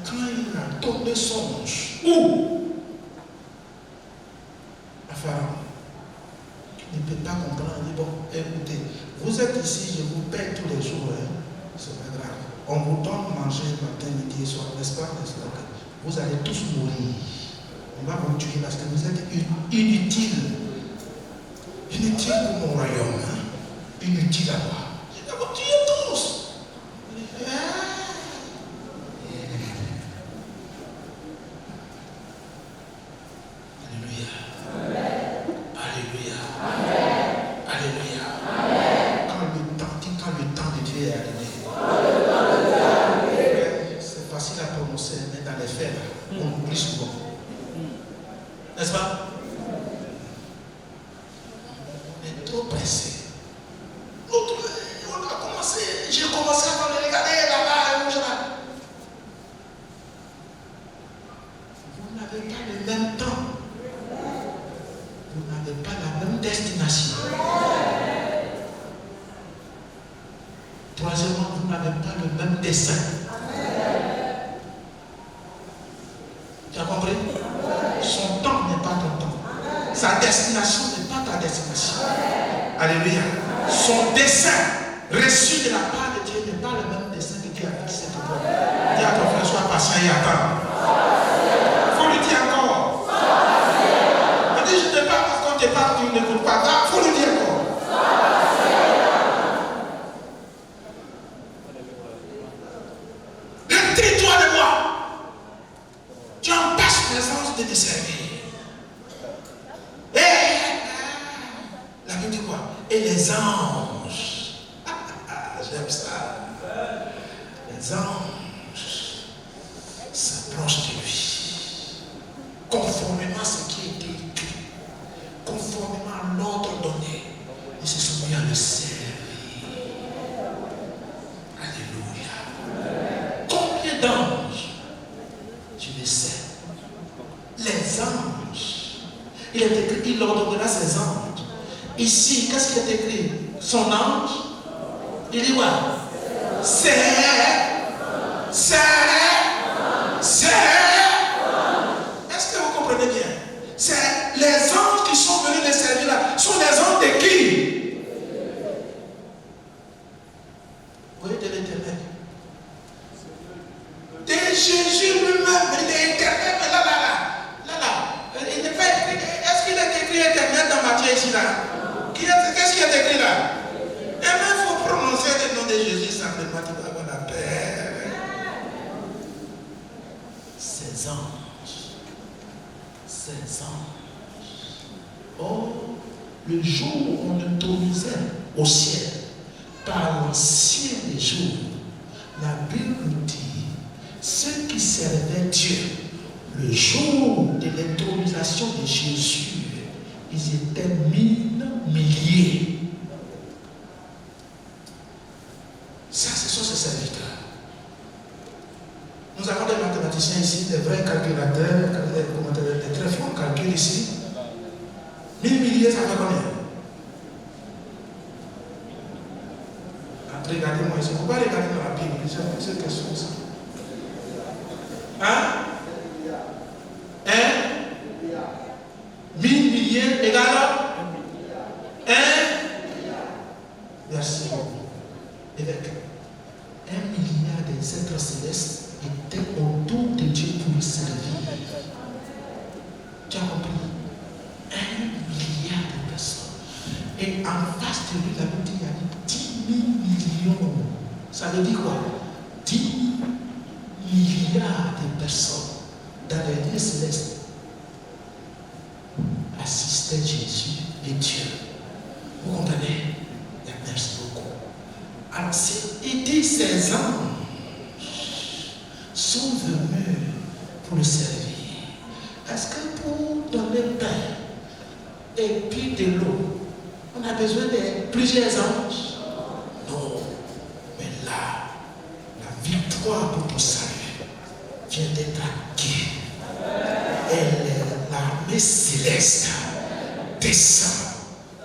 Quand il a tombé songe, où? Pharaon, qui ne peut pas comprendre, il dit bon, écoutez, vous êtes ici, je vous paye tous les jours, hein? C'est pas grave. On vous donne manger matin, midi et soir, n'est-ce pas? Vous allez tous mourir. On va vous tuer parce que vous êtes inutiles. Inutiles pour mon royaume. Hein? Inutiles à moi. Je vais vous tuer tous. N'est-ce pas? On est trop pressé. On a commencé, j'ai commencé à me regarder là-bas et là. Vous n'avez pas le même temps. Vous n'avez pas la même destination. Troisièmement, vous n'avez pas le même dessein. Tu as compris? Son temps n'est pas ton temps. Sa destination n'est pas ta destination. Alléluia. Son dessein reçu de la part de Dieu n'est pas le même dessein que Dieu a fixé pour toi. Dis à ton frère, sois patient et attends. Il faut lui dire encore. On dit, je ne te parle parce qu'on te parle, tu n'écoutes pas. Il faut lui dire encore. Retire-toi de moi. Tu empêches les anges de te servir. La Bible dit quoi? Et les anges. J'aime ça. Les anges s'approchent de lui. Conformément à ce qui a été écrit. Conformément à l'ordre donné. Ils se sont mis à le servir. Alléluia. Combien d'anges? Tu le sais. Les anges. Il est écrit, il ordonnera ses anges Ici, qu'est-ce qui est écrit? Son ange, il dit quoi? C'est. Est-ce que vous comprenez bien? C'est les anges qui sont venus les servir là. Sont les anges de qui? Oui, de l'Éternel. De Jésus lui-même. Il est éternel, mais là. Il n'est pas écrit. Est-ce qu'il est écrit éternel dans Matthieu ici là? Qu'est-ce qui est écrit là? Et même il faut prononcer le nom de Jésus simplement. Tu vas avoir la paix. Ces anges. Oh, le jour où on autorisait au ciel, par l'ancien des jours, la Bible nous dit, ceux qui servaient Dieu, le jour de l'intronisation de Jésus, ils étaient 1000 milliers. Ça, ce sont ses serviteurs. Nous avons des mathématiciens ici, des vrais calculateurs, des très forts calculs ici. 1000 milliers, ça fait combien? Regardez-moi ici. Vous pouvez regarder dans la Bible. C'est une question ici. Hein? 1000 milliers égale 1. Merci beaucoup. Évêque. 1 milliard des êtres célestes étaient autour de Dieu pour le servir. Tu as compris? 1 milliard de personnes. Et en face de lui, la Bible dit, il y a 10 000 millions. Ça veut dire quoi? 10 milliards de personnes dans les lieux célestes assistaient Jésus et Dieu. Vous comprenez? Merci beaucoup. Alors, il dit ces anges sont venus pour le servir. Est-ce que pour donner pain et puis de l'eau, on a besoin de plusieurs anges? Non. Mais là, la victoire pour ton salut vient d'être acquise. Et l'armée céleste descend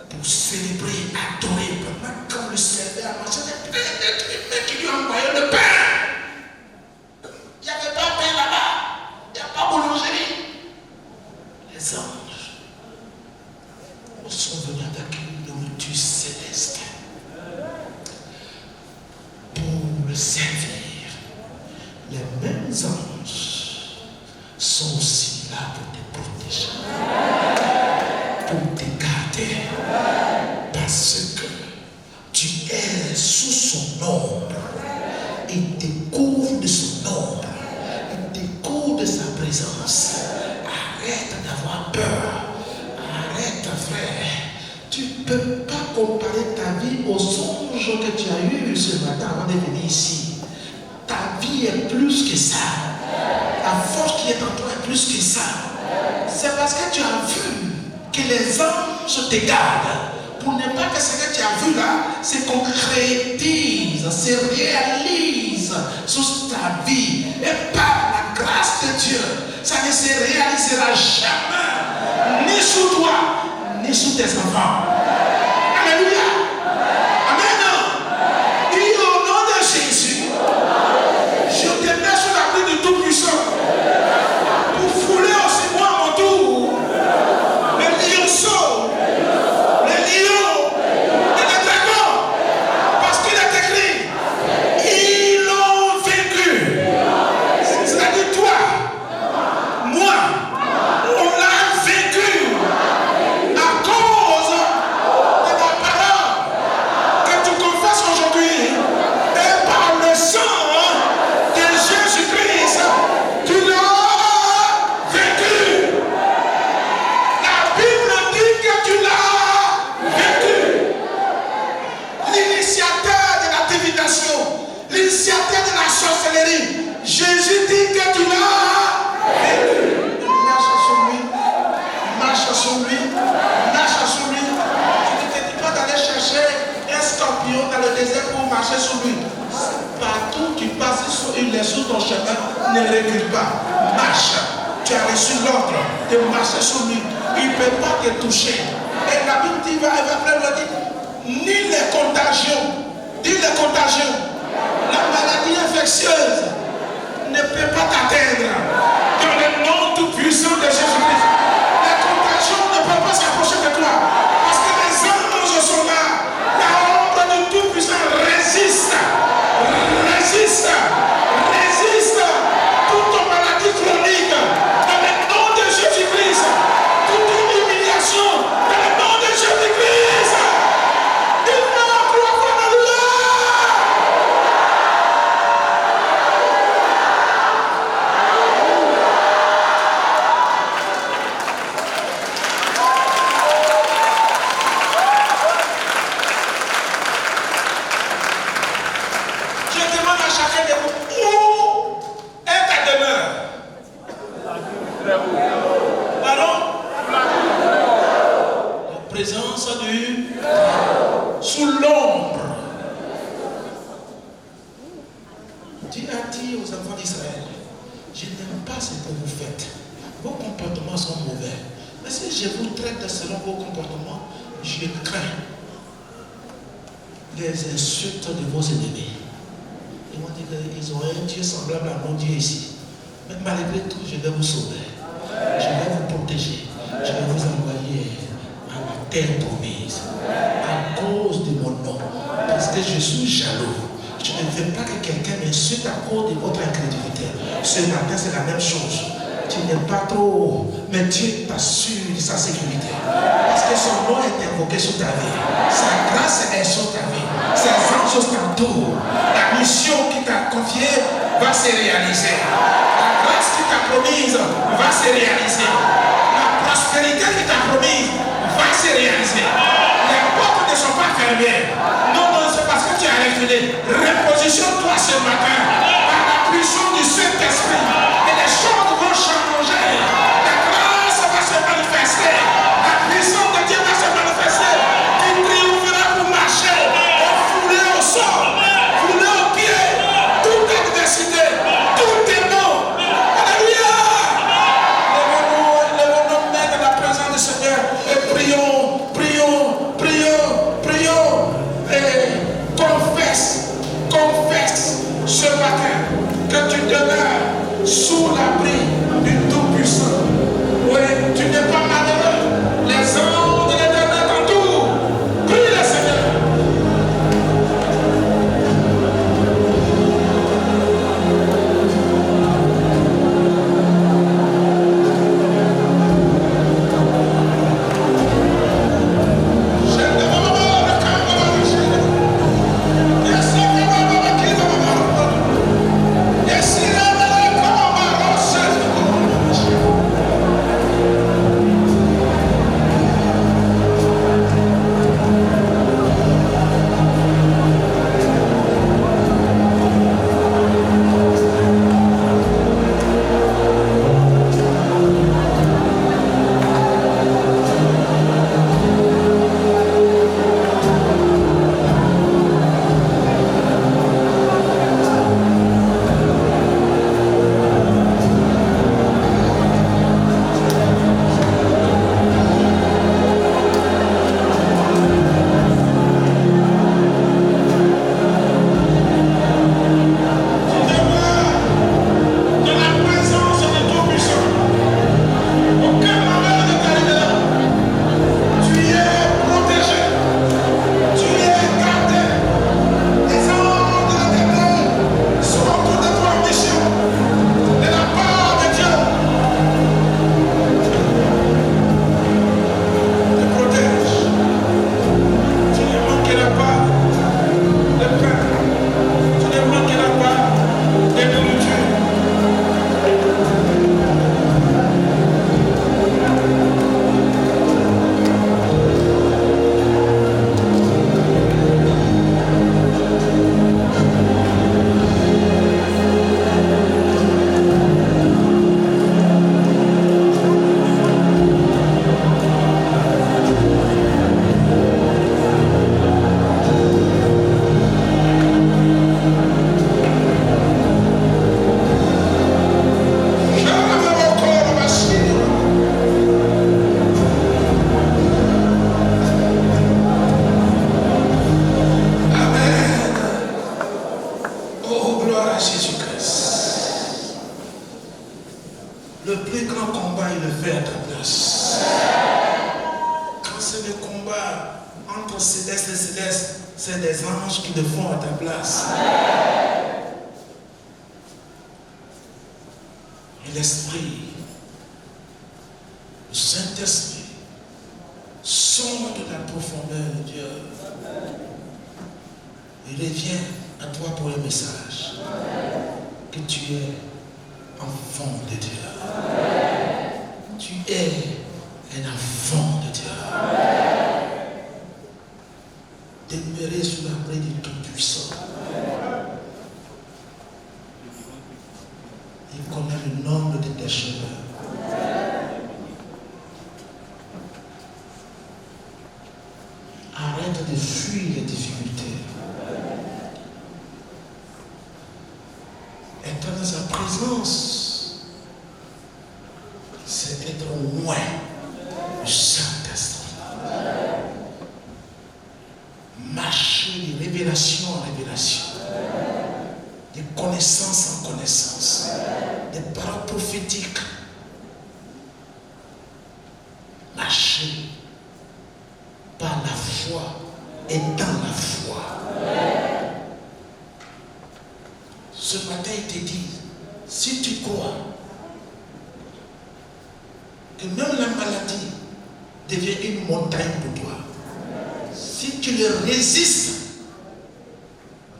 pour célébrer, adorer. Pendant quand le servait à marcher, il y a plein d'êtres humains qui lui envoyaient le pain. Il n'y avait pas pain là-bas. Il n'y a pas boulangerie. Les anges sont venus avec une nourriture céleste pour le servir. Les mêmes anges sont aussi là pour te protéger, pour te garder, parce que tu es sous son ombre. Il te couvre de son ombre, il te couvre de sa présence. Arrête d'avoir peur. Arrête, frère. Tu ne peux pas comparer ta vie aux songes que tu as eus ce matin avant de venir ici. Ta vie est plus que ça. La force qui est en toi est plus que ça. C'est parce que tu as vu que les anges te gardent. Pour ne pas que ce que tu as vu là se concrétise, se réalise sur ta vie. Et par la grâce de Dieu, ça ne se réalisera jamais, ni sous toi, ni sous tes enfants. Alléluia. Amen. Dis au nom de Jésus, je te mets sous l'abri du Tout-Puissant pour fouler aussi moi à mon tour les lionceaux, les lions et les dragons, parce qu'il est écrit, ils l'ont vaincu. C'est-à-dire toi, moi, on l'a vaincu à cause de la parole que tu confesses aujourd'hui. Et par le sang de Jésus-Christ, tu l'as vaincu. La Bible dit que tu l'as vaincu. L'initiateur de la divination, l'initiateur de la sorcellerie, Jésus dit que tu l'as vaincu. Marche sur lui, marche sur lui, marche sur lui. Tu ne te dis pas d'aller chercher un scorpion dans le désert pour marcher sur lui. Partout tu passes sur il est sur ton chemin, ne recule pas, marche. Tu as reçu l'ordre de marcher sur lui. Il ne peut pas te toucher. Et Et la Bible dit, elle va plus loin, dit, ni les contagions, la maladie infectieuse ne peut pas t'atteindre. Dans le nom tout puissant de Jésus-Christ, les contagions ne peuvent pas s'approcher de toi. Parce que les anges sont là. La ombre du tout-puissant résiste. Toute maladie chronique, dans le nom de Jésus-Christ. Toute humiliation, dans le nom de Jésus-Christ. Il meurt pour avoir la Je demande à chacun de vous, où est ta demeure? Pardon? La présence du sous l'ombre. Dieu a dit aux enfants d'Israël, je n'aime pas ce que vous faites. Vos comportements sont mauvais. Mais si je vous traite selon vos comportements, je crains les insultes de vos ennemis. Ils m'ont dit qu'ils ont un Dieu semblable à mon Dieu ici. Mais malgré tout, je vais vous sauver. Je vais vous protéger. Je vais vous envoyer à la terre promise. À cause de mon nom. Parce que je suis jaloux. Je ne veux pas que quelqu'un m'insulte à cause de votre incrédulité. Ce matin, c'est la même chose. Tu n'aimes pas trop, mais Dieu t'assure de sa sécurité. Parce que son nom est invoqué sur ta vie. Sa grâce est sur ta vie. Ses anges t'entourent. La mission qu'il t'a confiée va se réaliser. La grâce qu'il t'a promise va se réaliser. La prospérité qu'il t'a promise va se réaliser. Les portes ne sont pas fermées. Non, c'est parce que tu as reculé. Repositionne-toi ce matin par la puissance du Saint-Esprit. Et les choses vont changer. La grâce va se manifester. La puissance de Dieu va se manifester. Tu triompheras pour marcher. Foulé au sol. Foulé au pied. Toute adversité. Tout démon. Alléluia. Levons-nous mains dans la présence du Seigneur. Et prions. Et confesse ce Oh, gloire à Jésus-Christ. Le plus grand combat, il le fait à ta place. Quand c'est le combat entre céleste et céleste, c'est des anges qui le font à ta place. Et l'Esprit, le Saint-Esprit, sonde de la profondeur de Dieu. Il revient à toi pour le message que tu es enfant de Dieu. Tu es un enfant de Dieu. Demeurer sous l'abri du Tout-Puissant. Il connaît le nombre de tes cheveux. Arrête de fuir les difficultés. Être dans sa présence, c'est être loin du Saint-Esprit. Marcher de révélation en révélation, de connaissance en connaissance, des paroles prophétiques. Marcher par la foi et dans la foi. Ce matin, il te dit, si tu crois que même la maladie devient une montagne pour toi, si tu le résistes,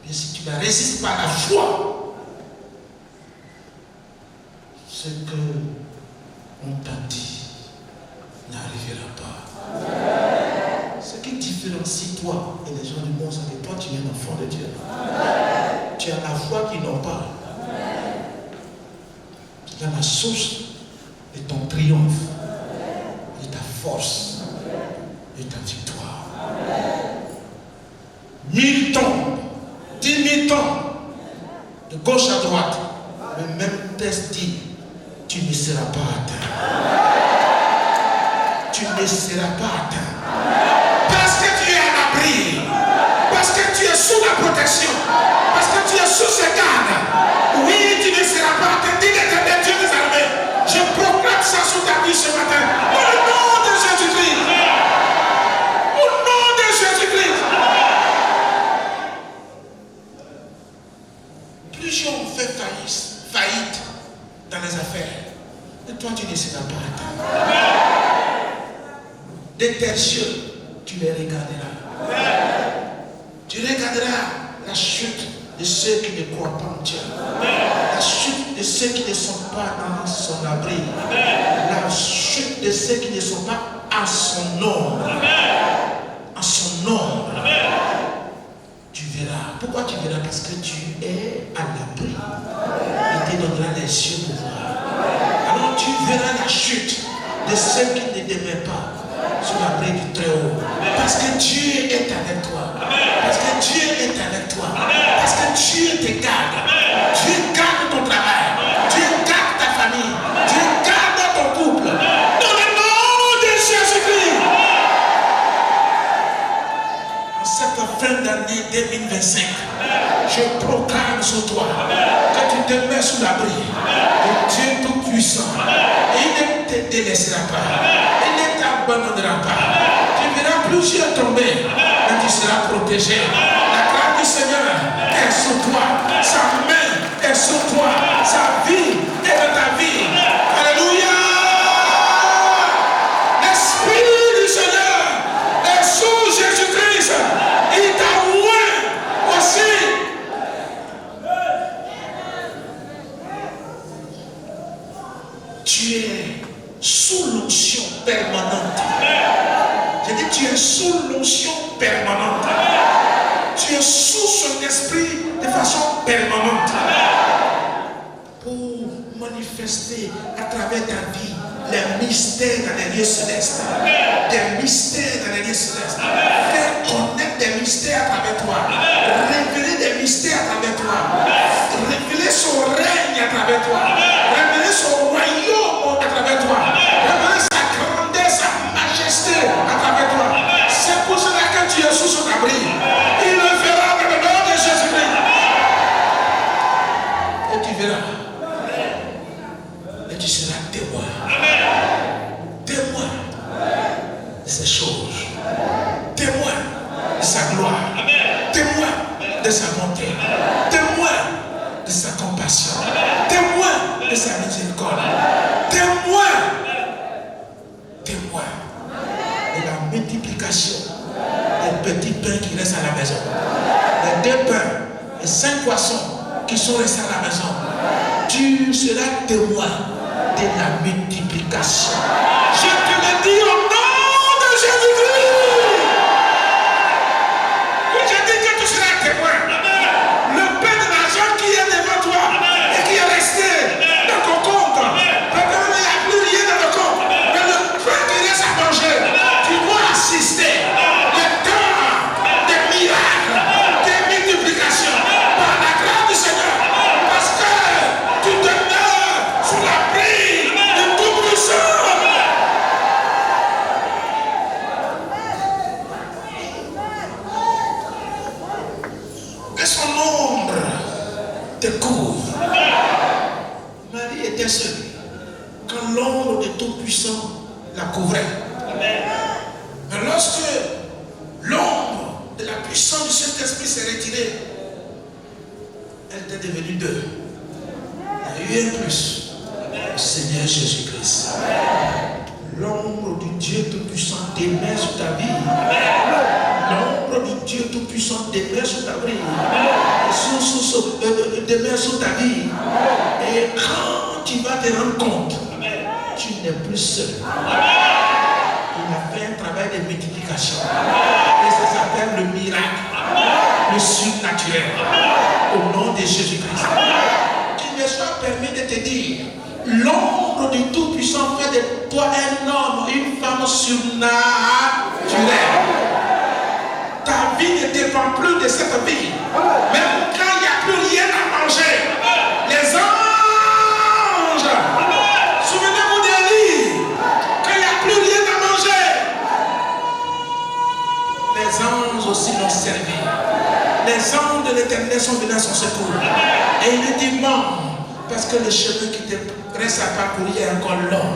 mais si tu la résistes par la foi, ce que on t'a dit n'arrivera pas. Ce qui différencie toi et les gens du monde, c'est que toi, tu es un enfant de Dieu. Tu as la foi qu'ils n'ont pas. Tu as la source de ton triomphe, de ta force, de ta victoire. 1000 tombent, 10 000 tombent, de gauche à droite. Le même test dit, tu ne seras pas atteint. Tu ne seras pas atteint. Parce que tu es à l'abri. Parce que tu es sous la protection. Parce que tu es sous ce garde. Oui, tu ne seras pas atteint. Dis l'Éternel Dieu des armées. Je proclame ça sur ta vie ce matin. Au nom de Jésus-Christ. Au nom de Jésus-Christ. Plusieurs ont fait faillite dans les affaires. Et toi, tu ne seras pas atteint. De tes yeux, tu les regarderas. Tu regarderas la chute de ceux qui ne croient pas en Dieu. La chute de ceux qui ne sont pas dans son abri. La chute de ceux qui ne sont pas à son nom. À son nom. Tu verras. Pourquoi tu verras? Parce que tu es à l'abri. Il te donnera les yeux pour voir. Alors tu verras la chute de ceux qui ne t'aimaient pas sous l'abri du Très-Haut. Parce que Dieu est avec toi. Parce que Dieu est avec toi. Parce que Dieu te garde. Dieu garde ton travail. Dieu garde ta famille. Dieu garde ton couple. Dans le nom de Jésus-Christ. En cette fin d'année 2025, je proclame sur toi que tu te mets sous l'abri de Dieu Tout-Puissant. Et il ne te délaissera pas. Il ne t'abandonnera pas. Tu verras plusieurs tomber, mais tu seras protégé. La grâce du Seigneur est sur toi. Sa main est sur toi. Sa vie est dans ta vie. Alléluia. L'Esprit du Seigneur est sur Jésus-Christ. Il t'a oint aussi. Tu es sous l'onction permanente. J'ai dit, tu es sous l'onction permanente. Tu es sous son esprit de façon permanente. Pour manifester à travers ta vie les mystères dans les lieux célestes. Des mystères dans les lieux célestes. Faire connaître des mystères à travers toi. Révéler des mystères à travers toi. Révéler son règne à travers toi. Révéler son royaume à travers toi. Révéler sa grandeur, sa majesté à travers toi. C'est pour cela que tu es sous son abri. Il le fera dans le nom de Jésus-Christ. sont restés à la maison, tu seras témoin de la multiplication. Je te le dis au nom de Jésus-Christ. Je dis que tu seras témoin. Le pain de l'argent qui est devant toi et qui est resté dans ton compte. Maintenant, il n'y a plus rien dans le compte. Mais le pain qui reste à manger, tu dois assister le temps des miracles, des multiplications par la grâce du Seigneur. Parce que tu demeures sous l'abri du Tout-Puissant. Que son ombre te couvre. Marie était seule quand l'ombre du Tout-Puissant la couvrait. Mais lorsque l'ombre de la puissance du Saint-Esprit s'est retirée, elle était devenue deux. Il y a eu un plus. Le Seigneur Jésus-Christ. L'ombre du Dieu Tout-Puissant demeure sur ta vie. L'ombre du Dieu Tout-Puissant demeure sur ta vie. Demeure sur ta vie. Et quand tu vas te rendre compte, tu n'es plus seul. Il a fait un travail de multiplication. Et ça s'appelle le miracle, le surnaturel. Au nom de Jésus-Christ. Qu'il me soit permis de te dire, l'ombre du Tout-Puissant fait de toi un homme, une femme surnaturelle. Ta vie ne dépend plus de cette vie. Même quand il n'y a plus rien à manger, les anges, souvenez-vous d'Élie, quand il n'y a plus rien à manger, les anges aussi l'ont servi. Les anges de l'Éternel sont venus à son secours. Et il dit non, parce que le chemin qui te reste à parcourir est encore long.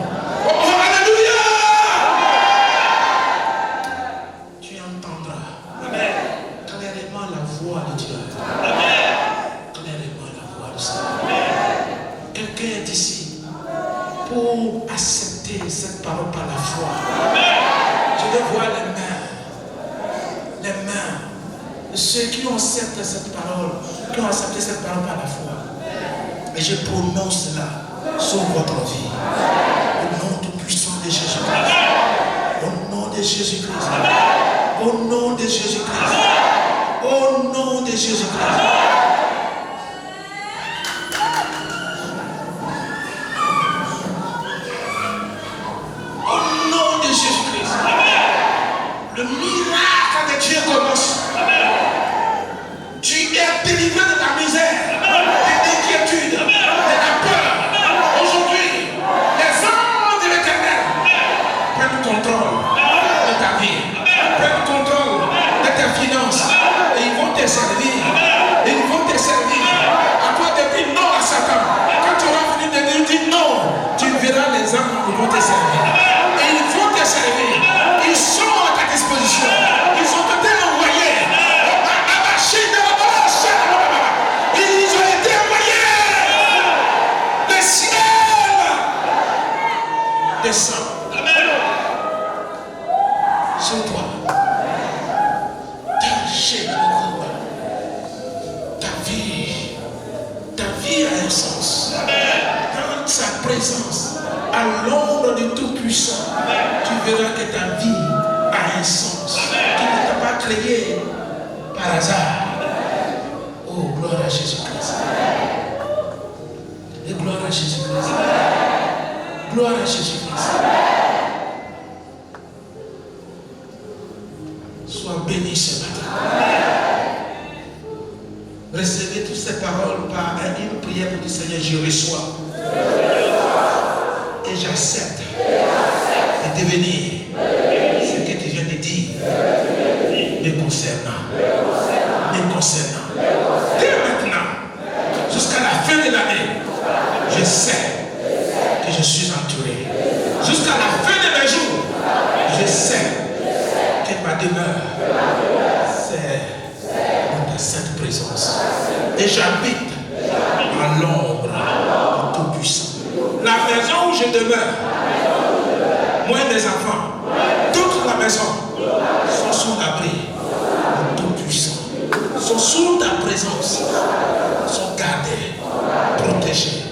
Oh, alléluia! Tu entendras clairement la voix de Dieu. Clairement la voix du Seigneur. Quelqu'un est ici pour accepter cette parole par la foi. Je vais voir les mains. Les mains. Ceux qui ont accepté cette parole, par la foi. Et je prononce cela sur votre vie. Au nom tout puissant de Jésus-Christ. Au nom de Jésus-Christ. Au nom de Jésus-Christ. Au nom de Jésus-Christ. Au nom de Jésus-Christ. Le miracle de Dieu commence. Tu es délivré de ta misère, de l'inquiétude, de la peur. Aujourd'hui, les anges de l'Éternel prennent contrôle de ta vie, prennent contrôle de tes finances. Et ils vont te servir. Et ils vont te servir. À toi de dire non à Satan. Quand tu auras fini de dire non, tu verras les anges qui vont te servir. Et ils vont te servir. Ils sont à ta disposition. Ils ont été envoyés. Ils ont été envoyés. Le ciel descend sur toi. Ta vie a un sens. Dans sa présence, à l'ombre du Tout-Puissant, tu verras que ta vie a un sens. Qui ne t'a pas créé par hasard. Oh, gloire à Jésus-Christ. Et gloire à Jésus-Christ. Gloire à Jésus-Christ. Sois béni ce matin. Recevez toutes ces paroles par une prière pour le Seigneur. Je reçois. Et j'accepte de devenir ce que tu viens de dire me concernant. Me concernant. Dès maintenant, jusqu'à la fin de l'année, je sais que je suis entouré. Jusqu'à la fin de mes jours, je sais que ma demeure, c'est dans ta sainte présence. Et j'habite à l'ombre du Tout-Puissant. La maison où je demeure, moi et mes enfants, toute la maison sont sous l'abri du Tout-Puissant. Sont sous ta présence, sont gardés. protégé.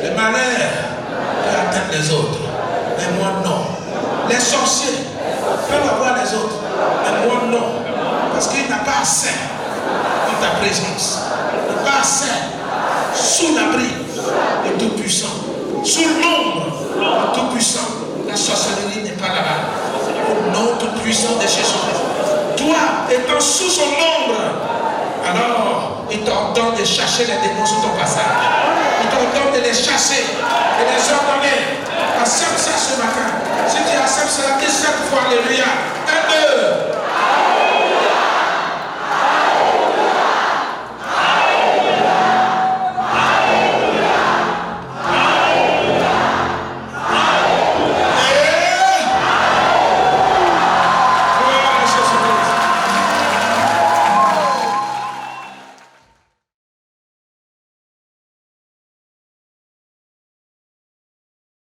Le malheur peut atteindre les autres, mais moi non. Les sorciers peuvent avoir les autres, mais moi non. Parce qu'il n'a pas assez dans ta présence. Il n'a pas assez sous l'abri de Tout-Puissant. Sous l'ombre de Tout-Puissant. La sorcellerie n'est pas là-bas. Au nom Tout-Puissant de Jésus-Christ. Toi, étant sous son ombre, alors il t'ordonne de chercher les démons sur ton passage. Il t'ordonne de les chasser, de les ordonner. Accepte ça ce matin. Si tu acceptes cela, dis 7 fois, alléluia. 1, 2.